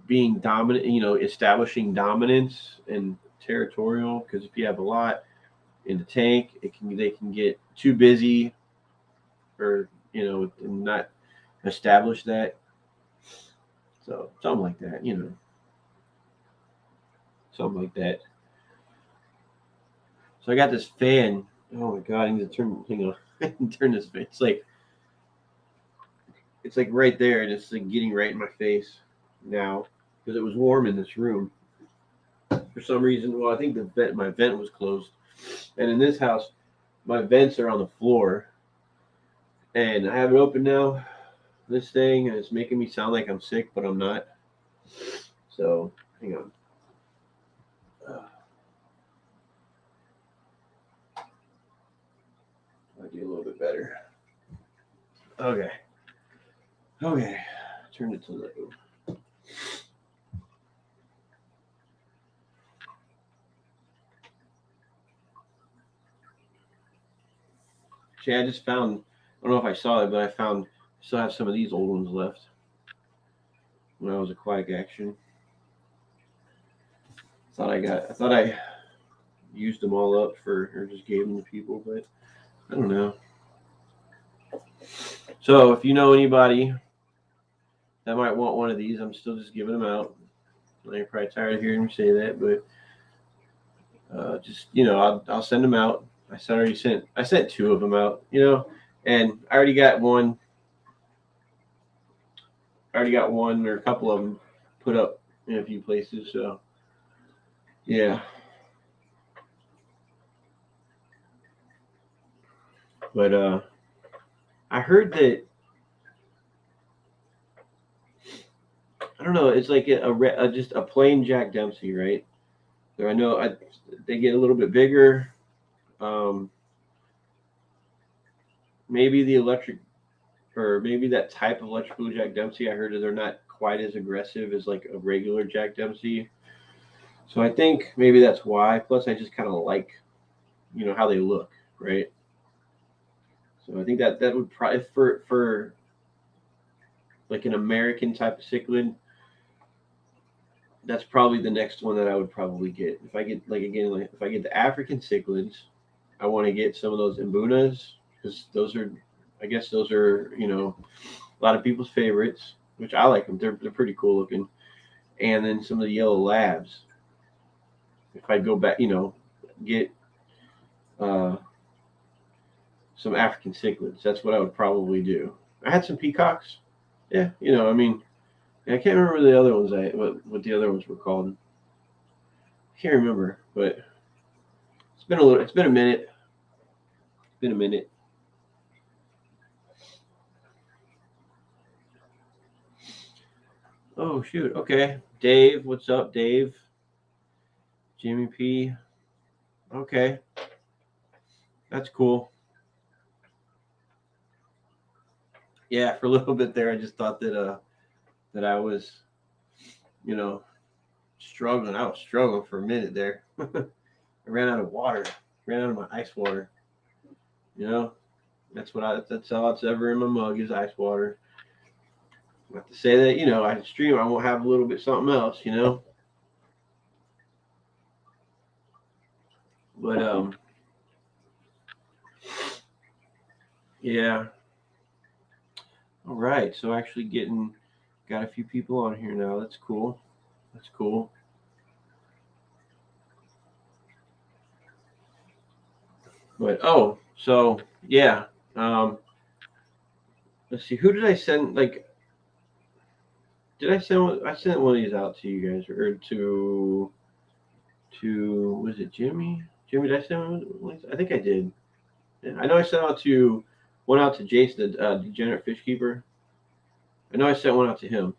being dominant. Establishing dominance and territorial. Because if you have a lot in the tank, they can get too busy or not establish that. So something like that. Something like that. So I got this fan. Oh my god! I need to turn. Turn this fan. It's like right there, and it's like getting right in my face now because it was warm in this room for some reason. Well, I think my vent was closed, and in this house, my vents are on the floor, and I have it open now. This thing, and it's making me sound like I'm sick, but I'm not. So hang on. Might be a little bit better. Okay. Okay. Turn it to low. See, I just found. I don't know if I saw it, but I still have some of these old ones left when I was aquatic action. I thought I used them all up or just gave them to people, but I don't know. So if you know anybody that might want one of these, I'm still just giving them out. You're probably tired of hearing me say that, but just I'll send them out. I sent two of them out, and I already got one. I already got one or a couple of them put up in a few places. So yeah, but I heard that I don't know. It's like just a plain Jack Dempsey, right? So I know they get a little bit bigger. Um, maybe the electric, or maybe that type of electric blue Jack Dempsey. I heard that they're not quite as aggressive as like a regular Jack Dempsey. So I think maybe that's why. Plus, I just kind of like, how they look, right? So I think that would probably for like an American type of cichlid, that's probably the next one that I would probably get. If I get like if I get the African cichlids, I want to get some of those imbunas because those are, I guess those are a lot of people's favorites, which I like them. They're pretty cool looking. And then some of the yellow labs. If I go back, get uh, some African cichlids, that's what I would probably do. I had some peacocks. Yeah, I mean, I can't remember the other ones. What the other ones were called. I can't remember, but it's been a little. It's been a minute. It's been a minute. Oh shoot. Okay, Dave. What's up, Dave? Jimmy P. Okay, that's cool. Yeah, for a little bit there, I just thought that I was, you know, struggling. I was struggling for a minute there. I ran out of water. Ran out of my ice water. You know, that's all it's ever in my mug is ice water. I have to say that, I stream, I won't have a little bit something else. But yeah. All right. So actually got a few people on here now. That's cool. That's cool. But so yeah. Um, let's see. Who did I send? Like, did I send one? I sent one of these out to you guys, or to was it Jimmy? Jimmy, did I send one? I think I did. Yeah, I know I sent one out to Jason, the degenerate fish keeper. I know I sent one out to him.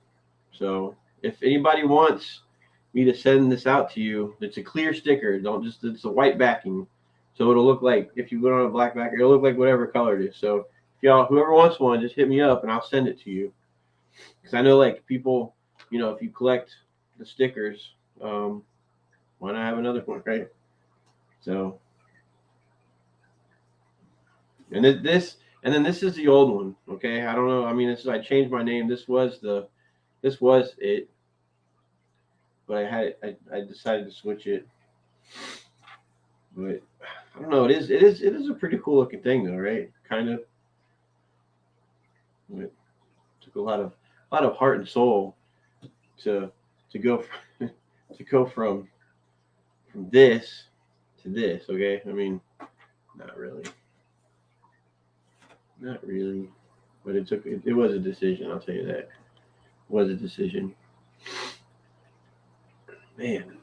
So if anybody wants me to send this out to you, it's a clear sticker. Don't just it's a white backing, so it'll look like if you put on a black backer, it'll look like whatever color it is. So if y'all whoever wants one, just hit me up and I'll send it to you. Because I know like people, if you collect the stickers, why not have another one, right? So and this and then this is the old one. Okay, I don't know. I mean, I changed my name. This was it, but I decided to switch it. But I don't know. It is a pretty cool looking thing though, right? Kind of. It took a lot of heart and soul to to go to go from this to this. Okay, I mean, not really, not really, but it was a decision. I'll tell you that. It was a decision, man.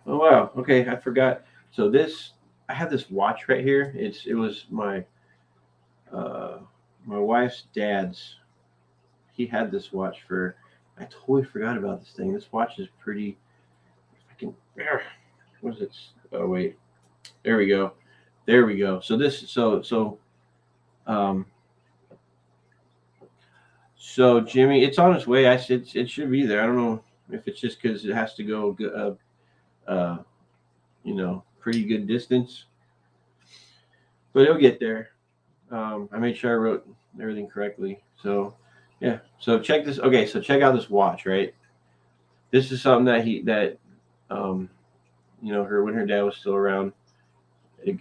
Oh wow. Okay, I forgot. So I have this watch right here. It was uh, my wife's dad's. He had this watch for. I totally forgot about this thing. This watch is pretty. I can. What is it? Oh wait. There we go. There we go. So this. Um. So Jimmy, it's on its way. It should be there. I don't know if it's just because it has to go. Pretty good distance, but it'll get there. I made sure I wrote everything correctly. So, yeah. So check this. Okay, so check out this watch. Right. This is something um, when her dad was still around.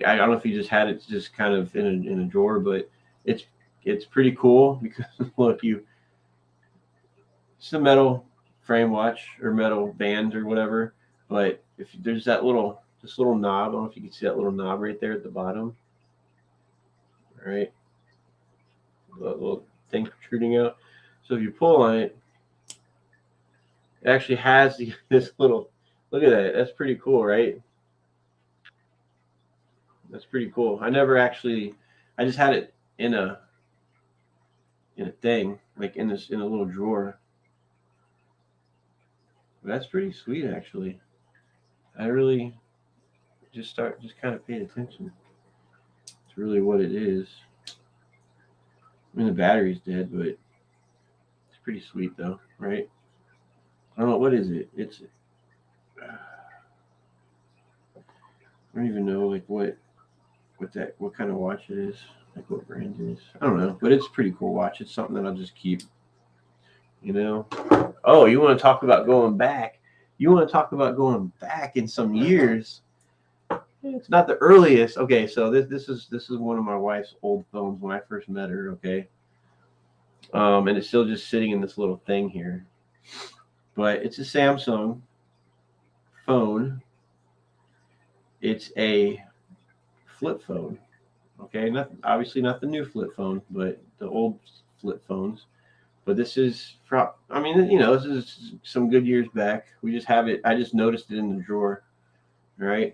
I don't know if he just had it just kind of in a drawer, but it's it's pretty cool because look, it's a metal frame watch or metal band or whatever. But if there's this little knob, I don't know if you can see that little knob right there at the bottom. All right, the little thing protruding out. So if you pull on it, it actually has this little. Look at that. That's pretty cool, right? That's pretty cool. I never actually. I just had it in a in a thing, like in a little drawer. That's pretty sweet, actually. I really just kind of paid attention. It's really what it is. I mean, the battery's dead, but it's pretty sweet though, right? I don't know, what is it. I don't even know like what kind of watch it is, like what brand it is. I don't know, but it's a pretty cool watch. It's something that I'll just keep. You know. Oh, you want to talk about going back? You want to talk about going back in some years? It's not the earliest. Okay, so this is one of my wife's old phones when I first met her. Okay, and it's still just sitting in this little thing here, but it's a Samsung phone. It's a flip phone. Okay, not obviously not the new flip phone, but the old flip phones. But this is from, I mean, this is some good years back. We just have it. I just noticed it in the drawer. All right.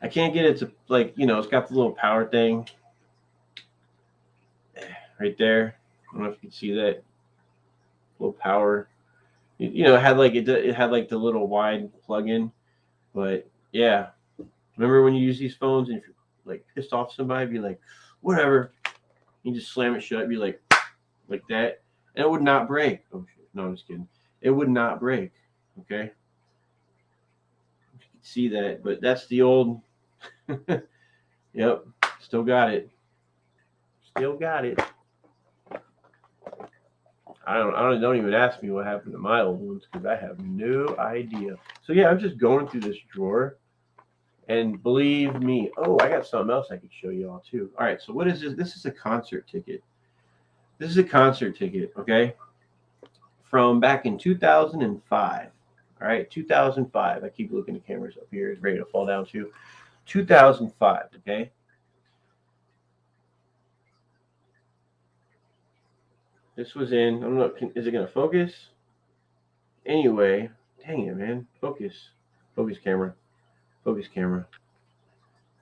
I can't get it to, like, it's got the little power thing right there. I don't know if you can see that little power. It had like it had like the little wide plug-in. But yeah, remember when you use these phones and if you're like pissed off somebody, be like, whatever. You just slam it shut, be like that, and it would not break. Oh shit! No, I'm just kidding. It would not break. Okay, you can see that, but that's the old. Yep, still got it. Still got it. Don't even ask me what happened to my old ones because I have no idea. So yeah, I'm just going through this drawer, and believe me, oh, I got something else I could show you all too. All right, so what is this? This is a concert ticket. This is a concert ticket, okay, from back in 2005. All right, 2005. I keep looking at cameras up here. It's ready to fall down too. 2005, okay? This was in, I don't know, is it going to focus? Anyway, dang it, man. Focus. Focus camera. Focus camera.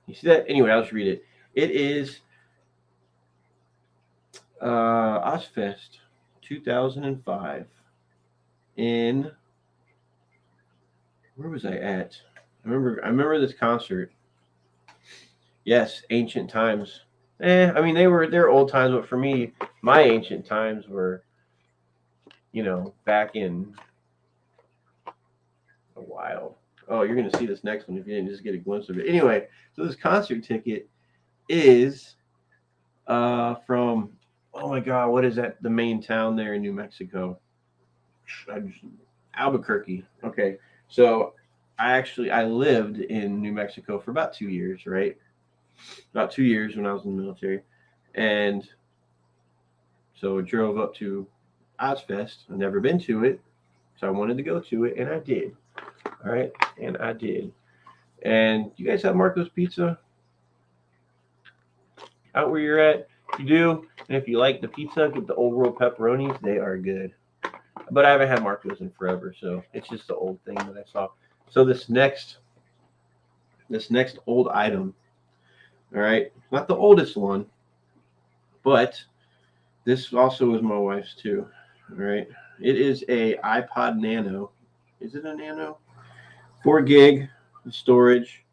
You see that? Anyway, I'll just read it. It is Ozfest 2005 in, where was I at? I remember this concert. Yes, ancient times. I mean they're old times, but for me, my ancient times were, back in a while. Oh, you're gonna see this next one if you didn't just get a glimpse of it. Anyway, so this concert ticket is from, oh my god, what is that? The main town there in New Mexico. Albuquerque. Okay, so I lived in New Mexico for about 2 years, right? About 2 years when I was in the military, and so I drove up to Ozfest. I've never been to it, so I wanted to go to it, and I did. All right, and I did. And you guys have Marco's Pizza out where you're at? If you do, and if you like the pizza, get the old world pepperonis. They are good. But I haven't had Marco's in forever, so it's just the old thing that I saw. So this next old item, all right, not the oldest one, but this also was my wife's too. All right, it is a iPod Nano. Is it a Nano? 4 gig storage,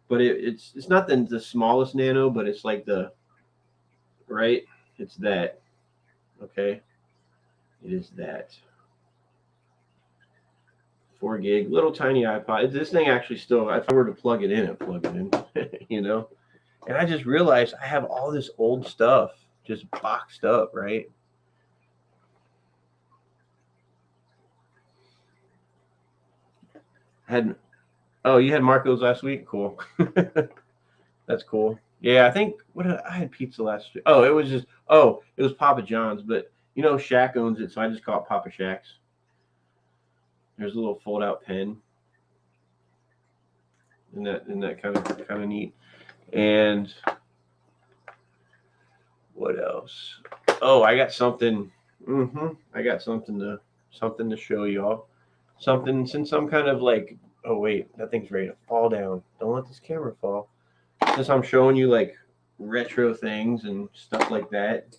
but it's not the smallest Nano, but it's like the right. It's that. Okay, it is that. 4 gig, little tiny iPod. This thing actually still, if I were to plug it in, it'd plug it in, And I just realized I have all this old stuff just boxed up, right? You had Marco's last week? Cool. That's cool. Yeah, I think I had pizza last week. Oh, it was Papa John's, but Shaq owns it, so I just call it Papa Shaq's. There's a little fold out pen. Isn't that kind of neat? And what else? Oh, I got something. I got something to show y'all. Something, since I'm kind of like, oh wait, that thing's ready to fall down. Don't let this camera fall. Since I'm showing you like retro things and stuff like that.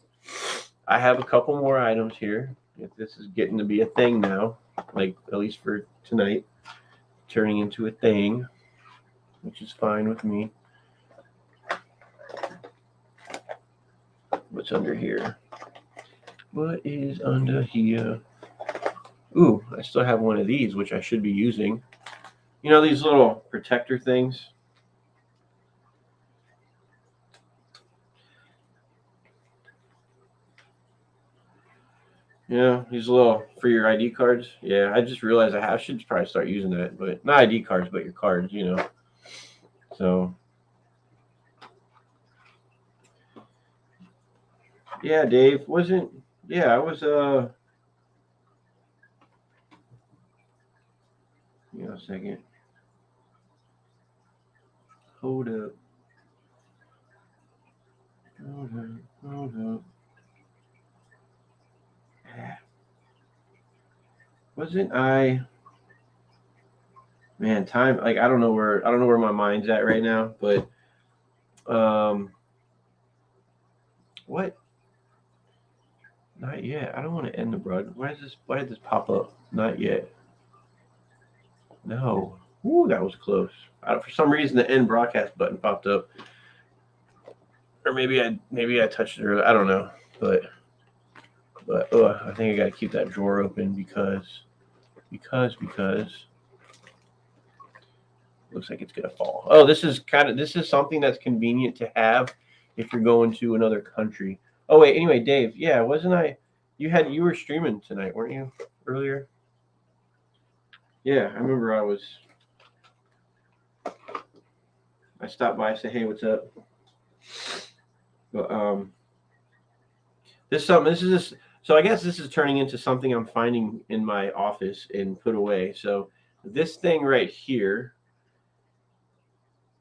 I have a couple more items here. If this is getting to be a thing now, like at least for tonight, turning into a thing, which is fine with me. What's under here? What is under here? Ooh, I still have one of these, which I should be using. You know these little protector things? Yeah, these little for your ID cards. Yeah, I just realized I should probably start using that, but not ID cards, but your cards, you know. So yeah, Dave wasn't. Yeah, I was. You know, a second. Hold up. Hold up. Hold up. Wasn't I? Man, time. Like I don't know where my mind's at right now, but what? Not yet. I don't want to end the broad. Why did this pop up? Not yet. No. Ooh, that was close. For some reason, the end broadcast button popped up, or maybe I touched it earlier. I don't know, but I think I got to keep that drawer open because looks like it's gonna fall. Oh, this is something that's convenient to have if you're going to another country. Oh wait, anyway, Dave. Yeah, wasn't I? You were streaming tonight, weren't you? Earlier. Yeah, I remember I stopped by, say, hey, what's up? But so I guess this is turning into something I'm finding in my office and put away. So this thing right here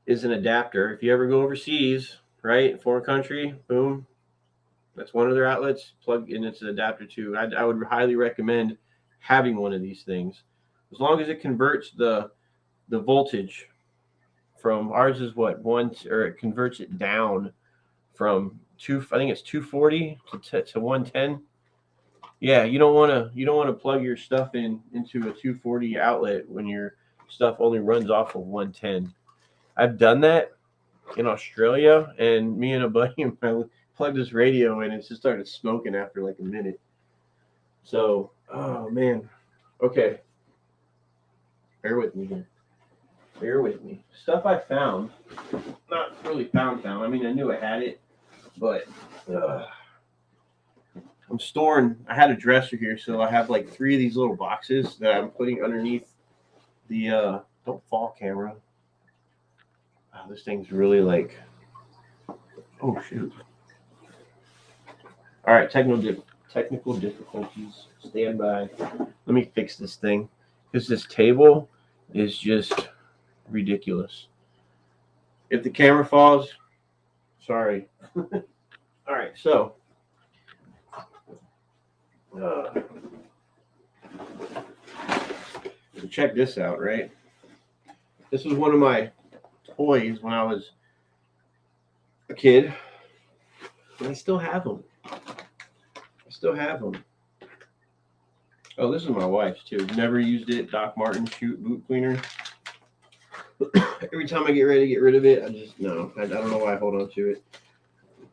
is an adapter. If you ever go overseas, right, foreign country, boom, that's one of their outlets. Plug in, it's an adapter too. I would highly recommend having one of these things, as long as it converts the voltage from ours is what it converts it down from I think it's 240 to 110. Yeah, you don't want to plug your stuff into a 240 outlet when your stuff only runs off of 110. I've done that in Australia, and me and a buddy of mine plugged this radio in, and it just started smoking after like a minute. So, oh man, okay, bear with me here. Bear with me. Stuff I found, not really found. I mean, I knew I had it, but I'm storing. I had a dresser here, so I have like 3 of these little boxes that I'm putting underneath the. Don't fall, camera. Wow, this thing's really like. Oh shoot! All right, technical difficulties. Stand by. Let me fix this thing because this table is just ridiculous. If the camera falls, sorry. All right, so. So check this out, right? This was one of my toys when I was a kid, and I still have them. Oh, this is my wife's too. Never used it. Doc Martens boot cleaner. Every time I get ready to get rid of it, I don't know why I hold on to it.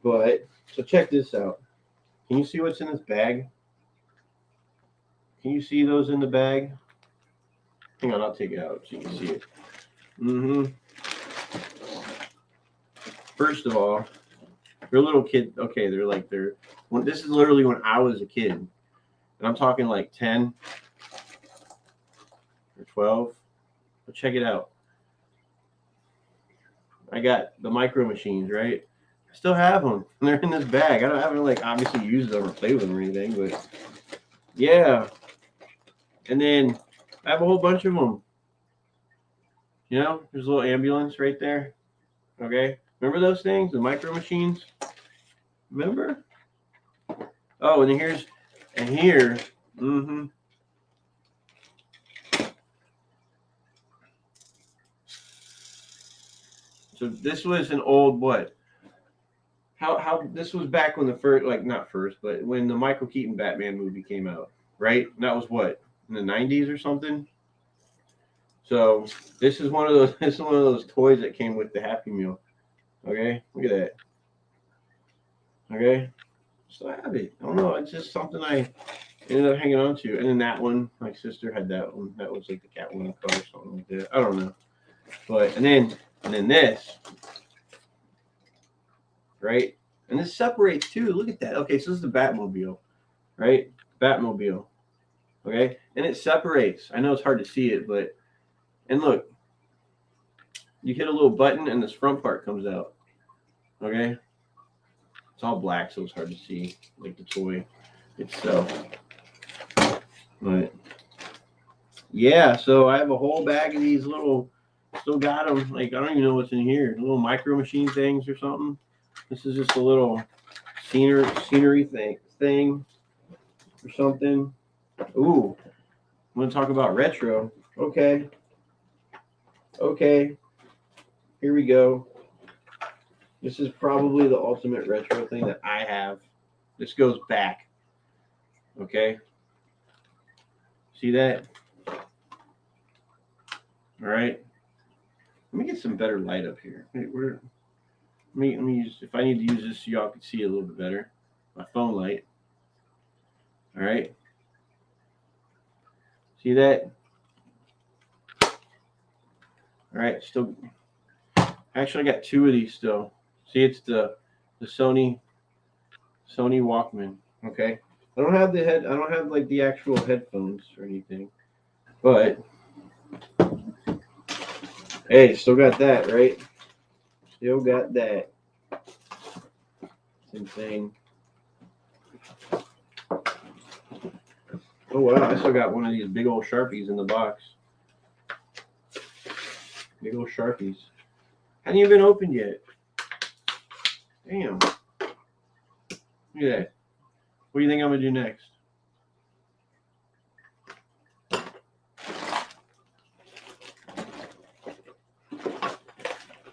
But so check this out. Can you see what's in this bag? Can you see those in the bag? Hang on, I'll take it out so you can see it. First of all, they're little kid. Okay, this is literally when I was a kid, and I'm talking like 10 or 12. But check it out. I got the micro machines, right? I still have them. And they're in this bag. I haven't like obviously used them or played with them or anything, but yeah. And then I have a whole bunch of them. You know, there's a little ambulance right there. Okay. Remember those things? The micro machines? Remember? Oh, and here. So this was an old what? how this was back when the first, like not first, but when the Michael Keaton Batman movie came out, right? And that was what, in the 90s or something. So this is one of those this is one of those toys that came with the Happy Meal. Okay, look at that. Okay, so I have it. I don't know. It's just something I ended up hanging on to. And then that one, my sister had that one. That was like the Catwoman car or something like that. I don't know. But and then this, right? And this separates too. Look at that. Okay, so this is the Batmobile, right? Batmobile. Okay, and it separates. I know it's hard to see it, but and look, you hit a little button and this front part comes out. Okay, it's all black, so it's hard to see, like the toy itself. But yeah, so I have a whole bag of these little. Still got them. Like I don't even know what's in here. Little micro machine things or something. This is just a little scenery thing or something. Ooh, I'm gonna talk about retro. Okay. Okay. Here we go. This is probably the ultimate retro thing that I have. This goes back. Okay. See that? All right. Let me get some better light up here. Let me use, if I need to use this so y'all can see it a little bit better. My phone light. All right. See that? All right. Still, actually, I got two of these still. See, it's the Sony Walkman. Okay. I don't have the head. I don't have like the actual headphones or anything. But hey, still got that, right? Still got that. It's insane. Oh wow, I still got one of these big old Sharpies in the box. Big old Sharpies. Hadn't even been opened yet. Damn. Look at that. What do you think I'm gonna do next?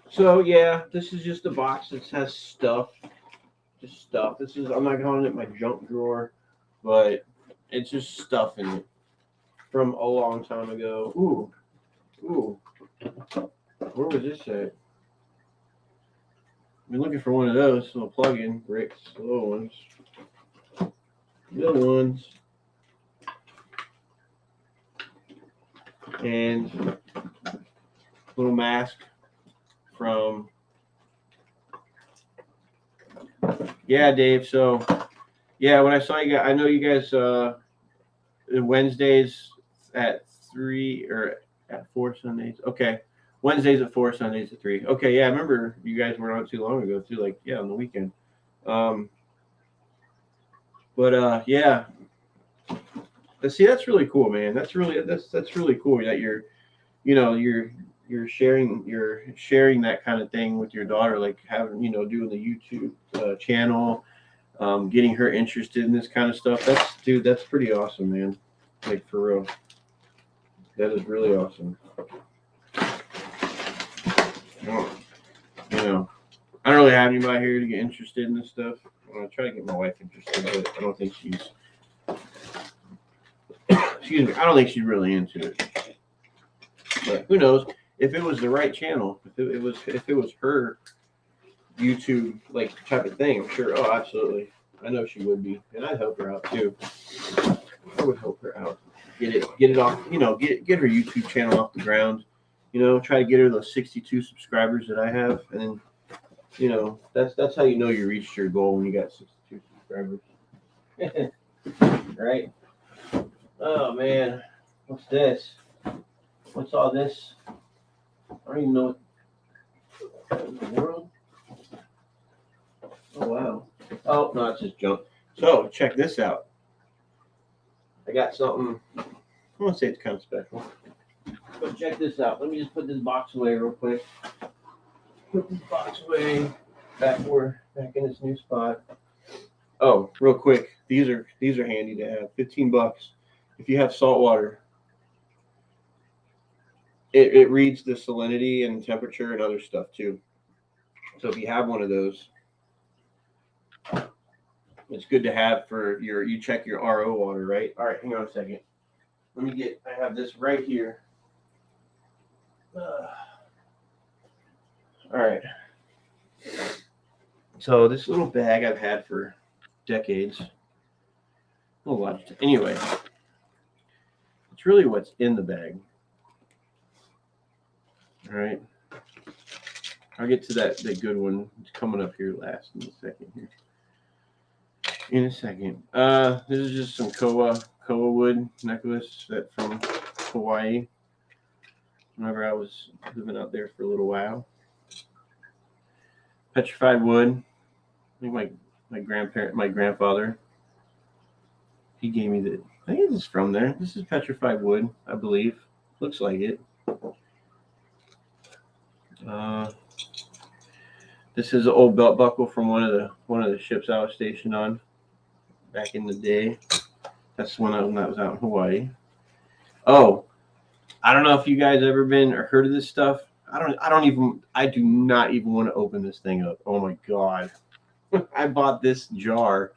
So yeah, this is just a box that has stuff. Just stuff. This is, I'm not calling it my junk drawer, but it's just stuff in it from a long time ago. Ooh. Where was this at? I've been looking for one of those little plug-in bricks, little ones. Little ones. And little mask from, yeah, Dave. So yeah, when I saw you guys, I know you guys Wednesdays at 3 or at 4 Sundays. Okay. Wednesdays at 4, Sundays at 3. Okay, yeah, I remember you guys were on too long ago too, like yeah, on the weekend. Yeah. See, that's really cool, man. That's really cool that you're sharing that kind of thing with your daughter, like having doing the YouTube channel, getting her interested in this kind of stuff. That's pretty awesome, man. Like for real, that is really awesome. I don't really have anybody here to get interested in this stuff. I'm gonna try to get my wife interested, but I don't think she's. Excuse me. I don't think she's really into it. But who knows? If it was the right channel, if it was her YouTube like type of thing, I'm sure. Oh, absolutely. I know she would be, and I'd help her out too. I would help her out. Get it off. Get her YouTube channel off the ground. Try to get her those 62 subscribers that I have, and then that's how you reached your goal when you got 62 subscribers. Right? Oh man, what's this? What's all this? I don't even know what in the world. Oh wow. Oh no, it's just junk. So check this out. I got something. I want to say it's kind of special. But check this out. Let me just put this box away real quick. Put this box away back in its new spot. Oh, real quick. These are handy to have. $15. If you have salt water, it reads the salinity and temperature and other stuff too. So if you have one of those, It's good to have for you check your RO water, right? All right, hang on a second. I have this right here. All right. So this little bag I've had for decades. A lot. Anyway, it's really what's in the bag. All right. I'll get to that good one. It's coming up here last in a second here. In a second. This is just some koa wood necklace that from Hawaii. Whenever I was living out there for a little while. Petrified wood. I think my grandfather, he gave me the. I think this is from there. This is petrified wood, I believe. Looks like it. This is an old belt buckle from one of the ships I was stationed on back in the day. That's when I was out in Hawaii. Oh, I don't know if you guys ever been or heard of this stuff. I do not even want to open this thing up. Oh my God. I bought this jar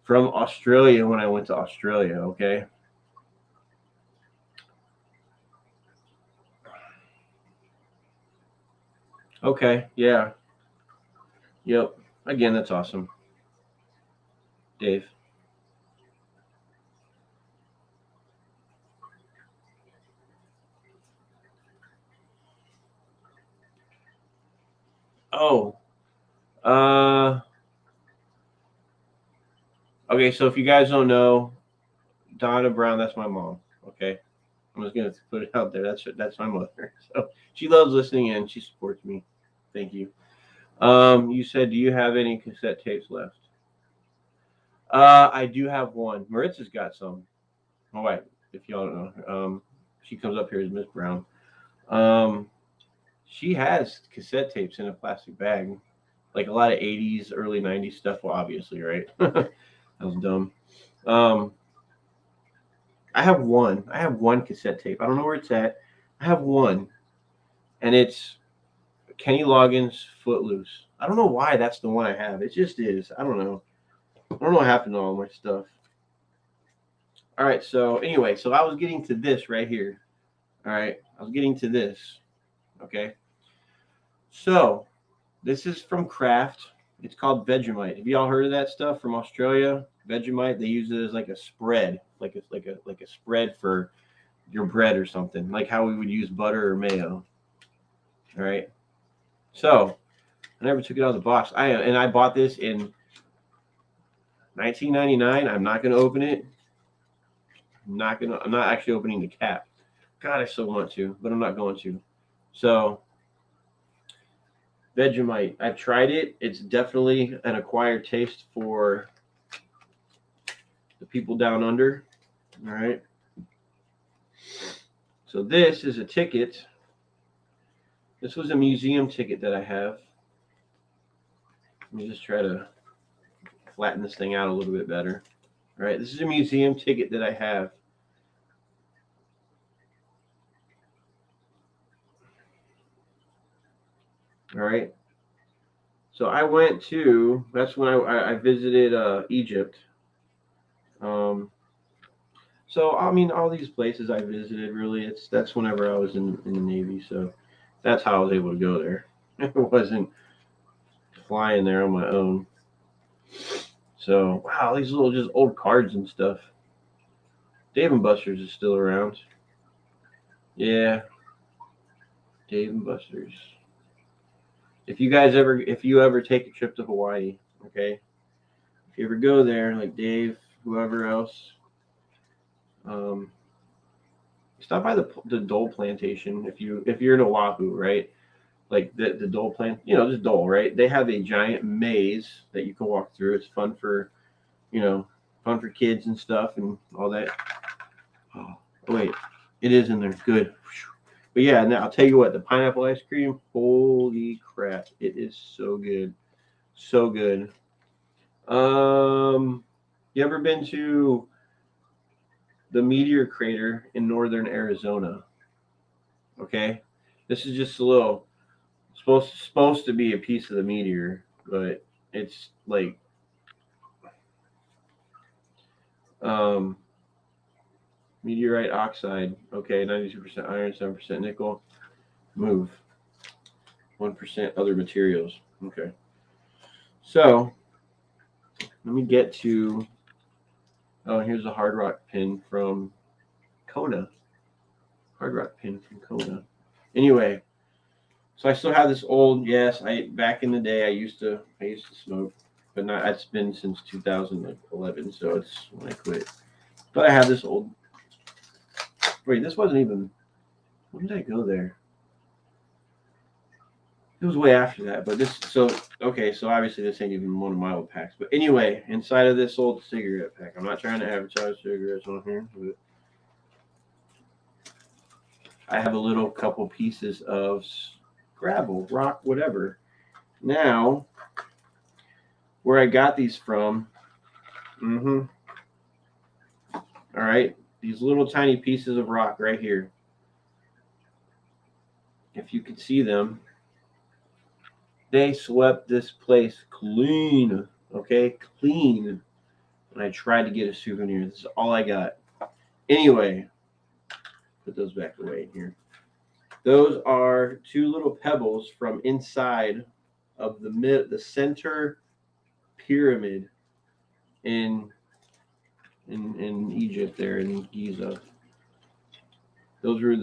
from Australia when I went to Australia, okay? Okay, yeah. Yep. Again, that's awesome. Dave. Oh. Okay, so if you guys don't know, Donna Brown, that's my mom, okay? I'm just gonna put it out there. That's my mother. So she loves listening in. She supports me. Thank you. You said, do you have any cassette tapes left? I do have one. Maritza's got some. My wife, if y'all don't know. She comes up here as Miss Brown. Um, she has cassette tapes in a plastic bag, like a lot of '80s, early '90s stuff. Well, obviously, right? That was dumb. Um, I have one. I have one cassette tape. I don't know where it's at. I have one, and it's Kenny Loggins' "Footloose." I don't know why that's the one I have. It just is. I don't know. I don't know what happened to all my stuff. All right. So anyway, so I was getting to this right here. All right. I was getting to this. Okay. So this is from Kraft. It's called Vegemite. Have y'all heard of that stuff from Australia? Vegemite. They use it as like a spread, like a spread for your bread or something, like how we would use butter or mayo. All right. So I never took it out of the box. I bought this in 1999. I'm not going to open it. I'm not actually opening the cap. God, I still want to, but I'm not going to. So Vegemite. I've tried it. It's definitely an acquired taste for the people down under. All right. So this is a ticket. This was a museum ticket that I have. Let me just try to flatten this thing out a little bit better. All right. This is a museum ticket that I have. All right. So I went to. That's when I visited Egypt. So I mean, all these places I visited, really, that's whenever I was in the Navy. So that's how I was able to go there. It wasn't flying there on my own. So wow, these little just old cards and stuff. Dave and Buster's is still around. Yeah, Dave and Buster's. If you ever take a trip to Hawaii, okay, if you ever go there, like Dave, whoever else, stop by the Dole Plantation if you're in Oahu, right? Like the Dole plant, just Dole, right? They have a giant maze that you can walk through. It's fun for, fun for kids and stuff and all that. Oh, wait, it is in there. Good. But yeah, now I'll tell you what, the pineapple ice cream, holy crap, it is so good, so good. You ever been to the meteor crater in northern Arizona? Okay, this is just a little supposed to be a piece of the meteor, but it's like Meteorite oxide. Okay, 92% iron, 7% nickel. Move. 1% other materials. Okay. So let me get to. Oh, here's a hard rock pin from Kona. Hard rock pin from Kona. Anyway, so I still have this old. Yes, back in the day I used to smoke, but not. It's been since 2011, so it's when I quit. But I have this old. Wait, this wasn't even. When did I go there? It was way after that, but this. So okay, so obviously this ain't even one of my old packs. But anyway, inside of this old cigarette pack, I'm not trying to advertise cigarettes on here, but I have a little couple pieces of gravel, rock, whatever. Now, where I got these from, all right, these little tiny pieces of rock right here. If you could see them, they swept this place clean, okay, clean. And I tried to get a souvenir. This is all I got. Anyway, put those back away here. Those are two little pebbles from inside of the center pyramid in Egypt, there in Giza. Those were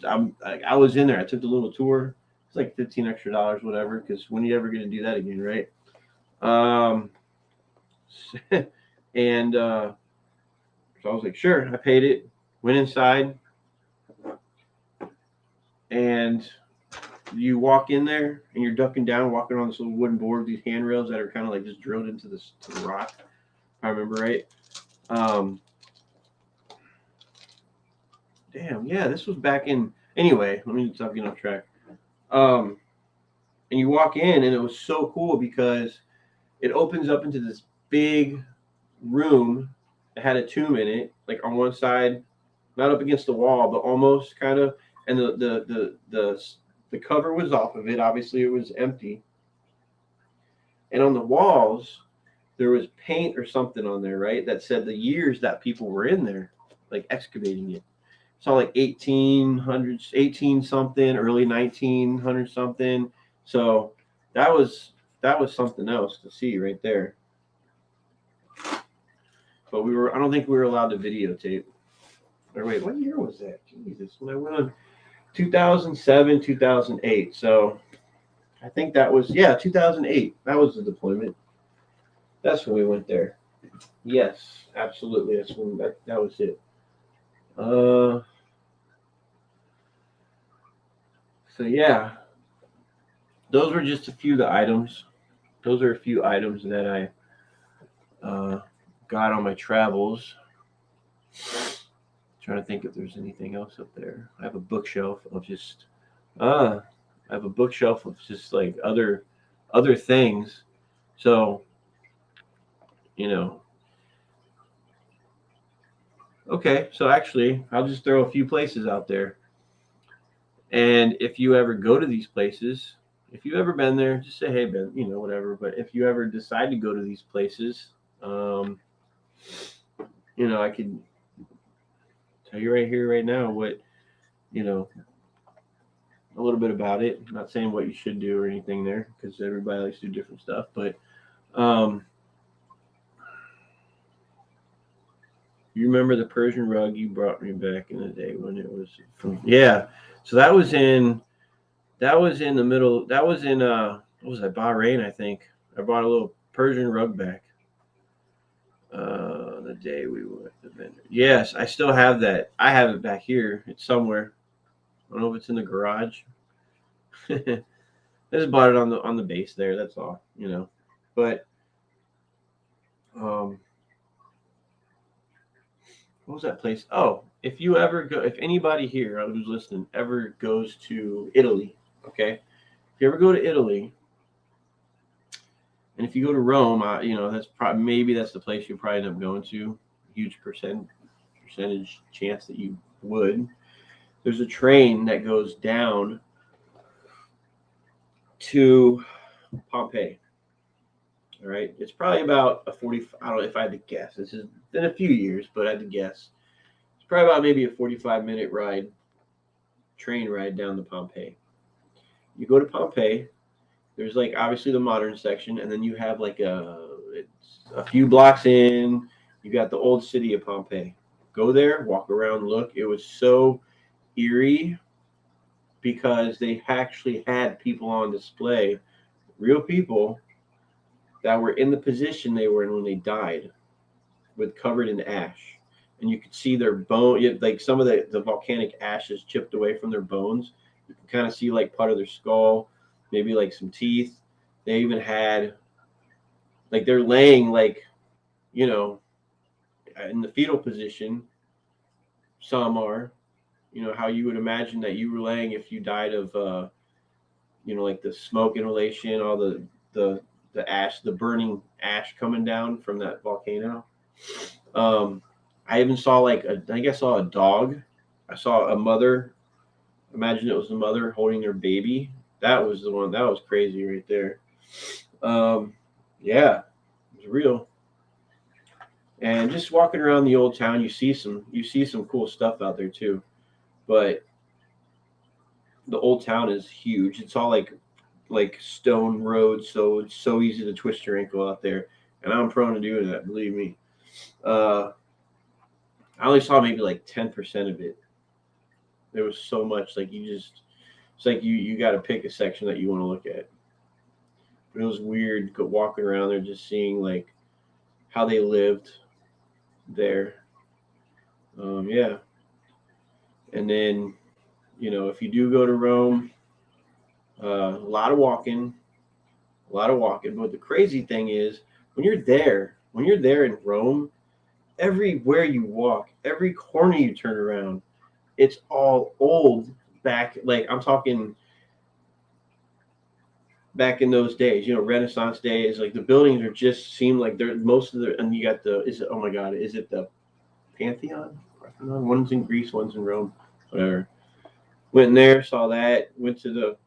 I was in there. I took the little tour. It's like $15 extra, whatever. Because when are you ever going to do that again, right? And so I was like, sure. I paid it. Went inside, and you walk in there, and you're ducking down, walking on this little wooden board, these handrails that are kind of like just drilled into the rock. If I remember right. Damn, yeah, this was back in. Anyway, let me stop getting off track. And you walk in, and it was so cool because it opens up into this big room that had a tomb in it, like on one side, not up against the wall, but almost kind of. And the cover was off of it. Obviously, it was empty. And on the walls, there was paint or something on there, right? That said the years that people were in there, like excavating it. Saw like 1800s, 18 something, early 1900 something. So that was something else to see right there. But I don't think we were allowed to videotape. Or wait, what year was that? Jesus, when I went on 2007, 2008. So I think that was 2008. That was the deployment. That's when we went there. Yes, absolutely. That's when that was it. So yeah, those were just a few of the items. Those are a few items that I got on my travels. Trying to think if there's anything else up there. I have a bookshelf of just like other things. So, okay. So actually, I'll just throw a few places out there. And if you ever go to these places, if you've ever been there, just say, hey, Ben, whatever. But if you ever decide to go to these places, I could tell you right here, right now, what, a little bit about it. I'm not saying what you should do or anything there, because everybody likes to do different stuff. But you remember the Persian rug you brought me back in the day when it was from, yeah. So that was in the middle. That was in what was that, Bahrain, I think. I bought a little Persian rug back. The day we were at the vendor. Yes, I still have that. I have it back here. It's somewhere. I don't know if it's in the garage. I just bought it on the base there. That's all, But what was that place? Oh, if anybody here who's listening ever goes to Italy, okay? If you ever go to Italy, and if you go to Rome, that's maybe that's the place you'll probably end up going to. Huge percentage chance that you would. There's a train that goes down to Pompeii. All right, it's probably about a 40. I don't know if I had to guess. This has been a few years, but I had to guess. It's probably about maybe a 45-minute ride, train ride down to Pompeii. You go to Pompeii. There's like obviously the modern section, and then you have like it's a few blocks in. You got the old city of Pompeii. Go there, walk around, look. It was so eerie because they actually had people on display, real people that were in the position they were in when they died, with covered in ash, and you could see their bone, like some of the volcanic ashes chipped away from their bones. You can kind of see like part of their skull, maybe like some teeth. They even had like they're laying like you know in the fetal position. Some are, how you would imagine that you were laying if you died of like the smoke inhalation, all the ash, the burning ash coming down from that volcano. Um, I even saw I think I saw a dog. I saw a mother. Imagine it was the mother holding their baby. That was the one. That was crazy right there. Yeah, it was real. And just walking around the old town, you see some cool stuff out there too. But the old town is huge. It's all like stone roads, so it's so easy to twist your ankle out there. And I'm prone to doing that, believe me. Uh, I only saw maybe like 10% of it. There was so much like it's like you got to pick a section that you want to look at. But it was weird walking around there, just seeing like how they lived there. Yeah, and then if you do go to Rome, a lot of walking, a lot of walking. But the crazy thing is, when you're there in Rome, everywhere you walk, every corner you turn around, it's all old. Back, like I'm talking back in those days, Renaissance days. Like the buildings are just seem like they're most of the, and you got oh my God, is it the Pantheon? Parthenon? One's in Greece, one's in Rome, whatever. Went in there, saw that. Went to the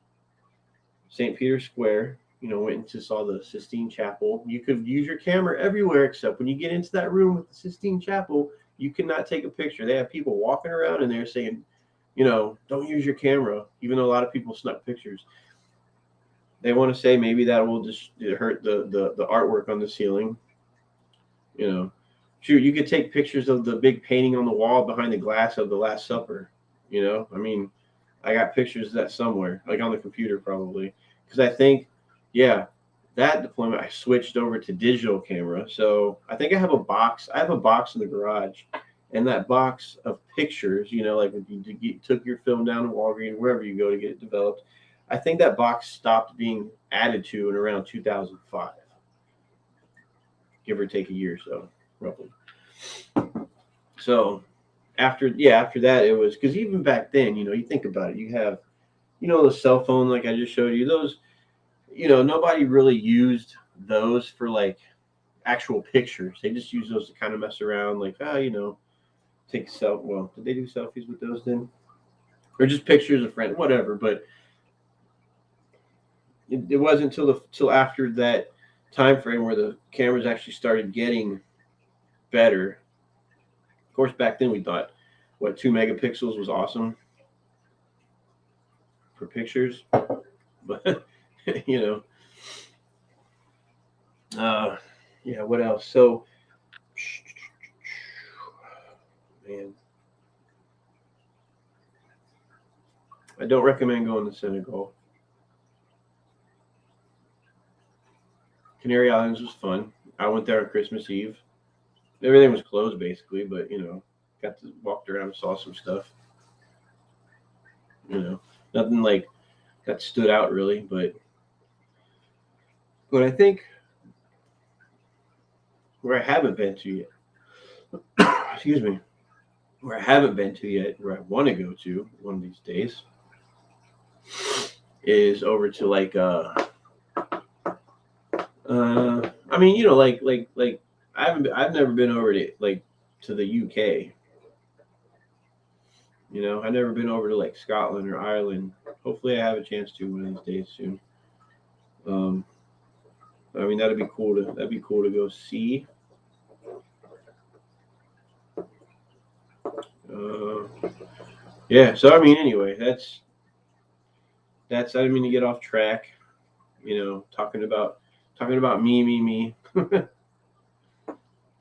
St. Peter's Square. Went into saw the Sistine Chapel. You could use your camera everywhere except when you get into that room with the Sistine Chapel, you cannot take a picture. They have people walking around and they're saying, don't use your camera, even though a lot of people snuck pictures. They want to say maybe that will just hurt the artwork on the ceiling. Shoot, you could take pictures of the big painting on the wall behind the glass of the Last Supper. I mean, I got pictures of that somewhere, like on the computer probably, because I think, yeah, that deployment I switched over to digital camera. So I think I have a box. I have a box in the garage, and that box of pictures, like when you took your film down to Walgreens, wherever you go to get it developed, I think that box stopped being added to in around 2005, give or take a year or so, roughly. So after that, it was because even back then, you think about it, you have, the cell phone like I just showed you, those, nobody really used those for like actual pictures. They just used those to kind of mess around, like, take well, did they do selfies with those then? Or just pictures of friends, whatever. But it wasn't till after that time frame where the cameras actually started getting better. Of course, back then we thought, 2 megapixels was awesome for pictures, but you know, yeah. What else? So, man, I don't recommend going to Senegal. Canary Islands was fun. I went there on Christmas Eve. Everything was closed basically, but got to walk around and saw some stuff. Nothing like that stood out really, but I think where I haven't been to yet, excuse me, where I haven't been to yet, where I want to go to one of these days, is over to I mean, like I've never been over to the UK. I've never been over to like Scotland or Ireland. Hopefully, I have a chance to one of these days soon. Um, I mean, that'd be cool to go see. Yeah. So I mean, anyway, that's. I didn't mean to get off track. Talking about me.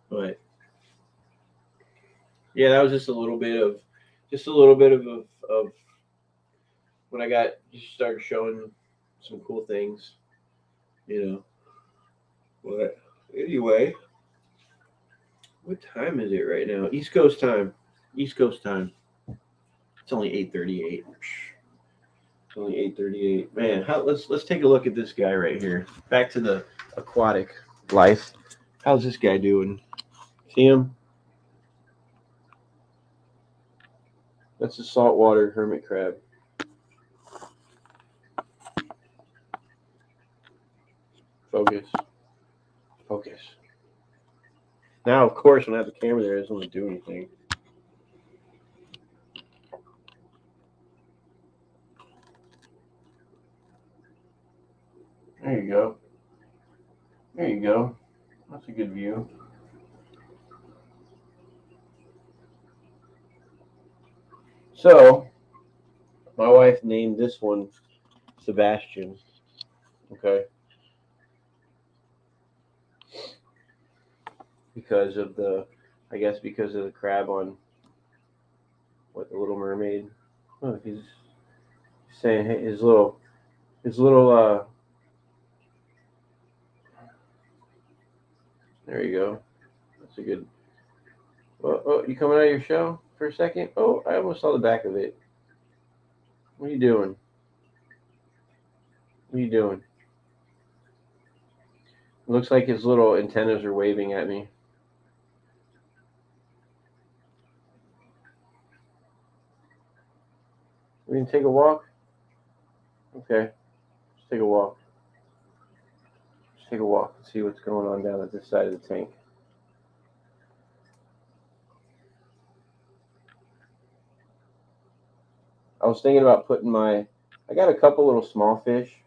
But yeah, that was just a little bit of when I just started showing some cool things, you know. But anyway, what time is it right now? East Coast time. East Coast time. It's only 8:38. It's only 8:38. Man, let's take a look at this guy right here. Back to the aquatic life. How's this guy doing? See him? That's a saltwater hermit crab. Focus. Focus. Now, of course, when I have the camera there, it doesn't want to do anything. There you go. There you go. That's a good view. So, my wife named this one Sebastian. Okay. Because of the crab on the Little Mermaid. Oh, he's saying hey, his little. There you go. That's a good. Oh, you coming out of your shell for a second? Oh, I almost saw the back of it. What are you doing? What are you doing? It looks like his little antennas are waving at me. We can take a walk? Okay. Let's take a walk. Let's take a walk and see what's going on down at this side of the tank. I was thinking about I got a couple little small fish.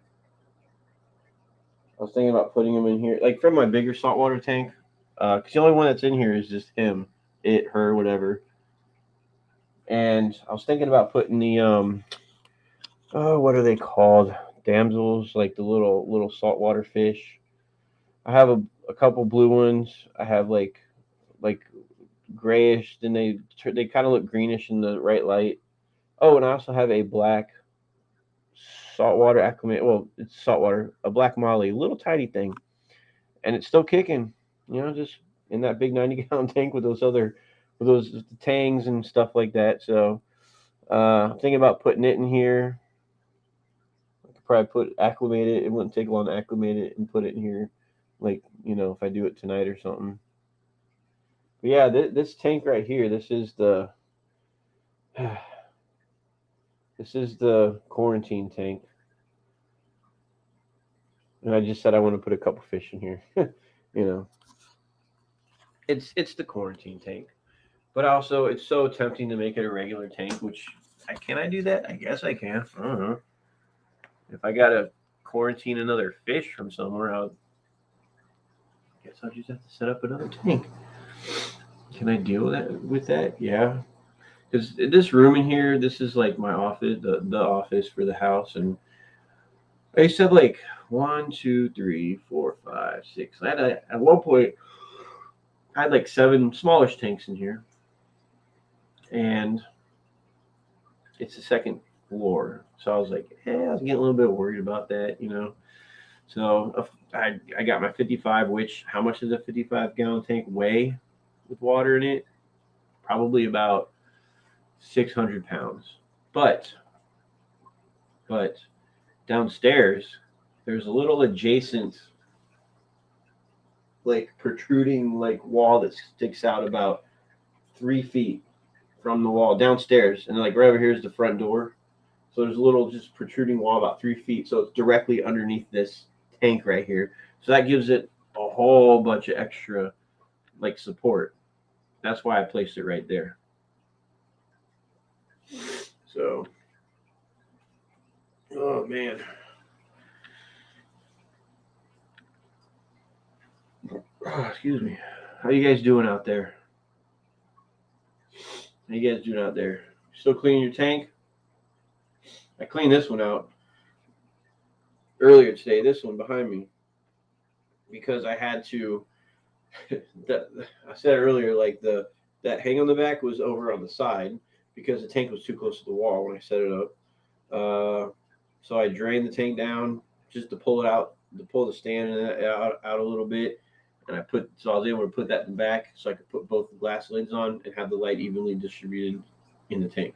I was thinking about putting them in here, like from my bigger saltwater tank. Because the only one that's in here is just him, it, her, whatever. And I was thinking about putting the oh, what are they called? Damsels, like the little saltwater fish. I have a couple blue ones. I have like grayish. Then they kind of look greenish in the right light. Oh, and I also have a black saltwater acclimate. Well, it's saltwater, a black molly, little tiny thing, and it's still kicking. Just in that big 90-gallon tank with those tangs and stuff like that. So I'm thinking about putting it in here. I could probably acclimate it. It wouldn't take long to acclimate it and put it in here, like if I do it tonight or something. But yeah, this tank right here. This is the quarantine tank. And I just said I want to put a couple fish in here. you know, it's the quarantine tank, but also it's so tempting to make it a regular tank. Which can I do that? I guess I can. I don't know. If I gotta quarantine another fish from somewhere, I'll just have to set up another tank. Can I deal with that? Yeah. Because this room in here, this is like my office, the office for the house, and I used to have like 1, 2, 3, 4, 5, 6. At one point, I had like 7 smallish tanks in here, and it's the second floor. So I was like, I was getting a little bit worried about that. So I got my 55, which how much does a 55-gallon tank weigh with water in it? Probably about 600 pounds. But downstairs, there's a little adjacent like protruding like wall that sticks out about 3 feet from the wall downstairs, and like right over here is the front door. So there's a little just protruding wall about 3 feet, so it's directly underneath this tank right here. So that gives it a whole bunch of extra like support. That's why I placed it right there. So, oh man. excuse me. How you guys doing out there? How you guys doing out there? Still cleaning your tank? I cleaned this one out earlier today, this one behind me, because I had to. I said earlier, like that hang on the back was over on the side because the tank was too close to the wall when I set it up. So I drained the tank down just to pull it out, to pull the stand out a little bit, and so I was able to put that in the back so I could put both the glass lids on and have the light evenly distributed in the tank.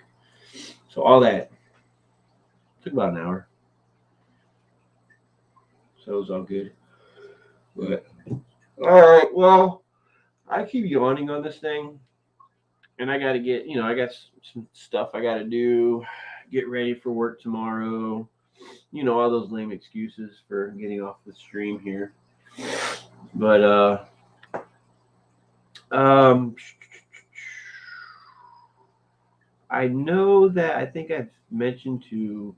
So all that took about an hour. So it was all good. But all right, well, I keep yawning on this thing, and I got to get, I got some stuff I got to do, get ready for work tomorrow. All those lame excuses for getting off the stream here. But I know that I think I've mentioned to,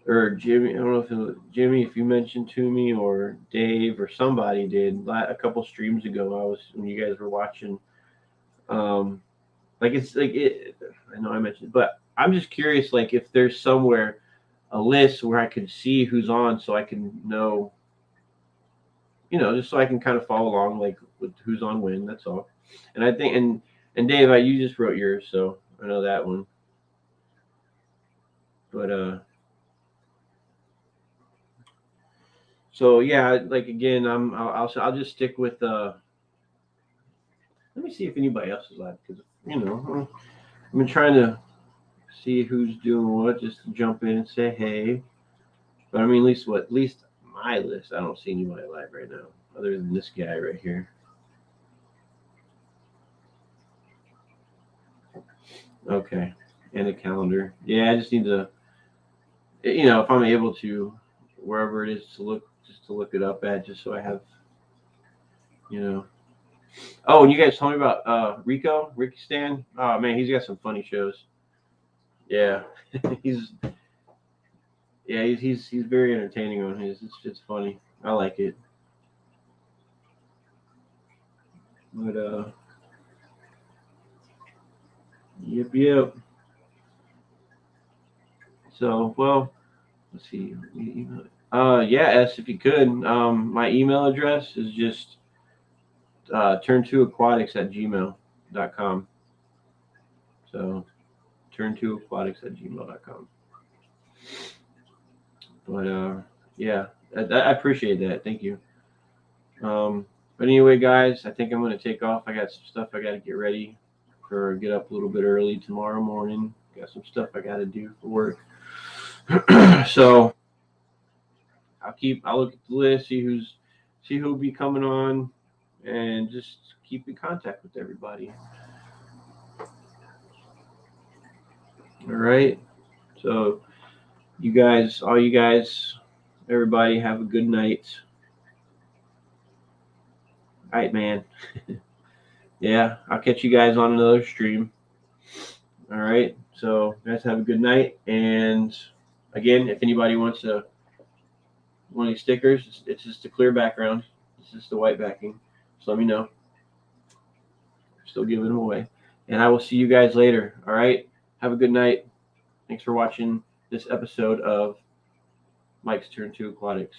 or Jimmy, I don't know if it was Jimmy, if you mentioned to me, or Dave, or somebody did a couple streams ago. When you guys were watching. I know I mentioned, but I'm just curious, like if there's somewhere a list where I can see who's on, so I can know, just so I can kind of follow along, like with who's on when. That's all. And I think, and Dave, you just wrote yours, so I know that one. But so yeah, like again, I'll just stick with. Let me see if anybody else is live, because I've been trying to see who's doing what, just to jump in and say hey. But I mean, at least my list, I don't see anybody live right now, other than this guy right here. Okay, and a calendar. Yeah, I just need to, if I'm able to, wherever it is to look it up at, just so I have, Oh, and you guys told me about Ricky Stan. Oh man, he's got some funny shows. Yeah, he's very entertaining on his. It's funny. I like it. But yep. So well, let's see. Yes, if you could. My email address is just turn2aquatics@gmail.com. So turn2aquatics@gmail.com. But yeah, I appreciate that. Thank you. But anyway, guys, I think I'm going to take off. I got some stuff I got to get ready for. Get up a little bit early tomorrow morning. Got some stuff I got to do for work. So I'll look at the list, see who'll be coming on, and just keep in contact with everybody. All right. So all you guys, everybody, have a good night. All right, man. Yeah, I'll catch you guys on another stream. All right. So guys, have a good night. And again, if anybody wants one of these stickers, it's just a clear background. It's just the white backing. So let me know. Still giving them away. And I will see you guys later. All right. Have a good night. Thanks for watching this episode of Mike's Turn 2 Aquatics.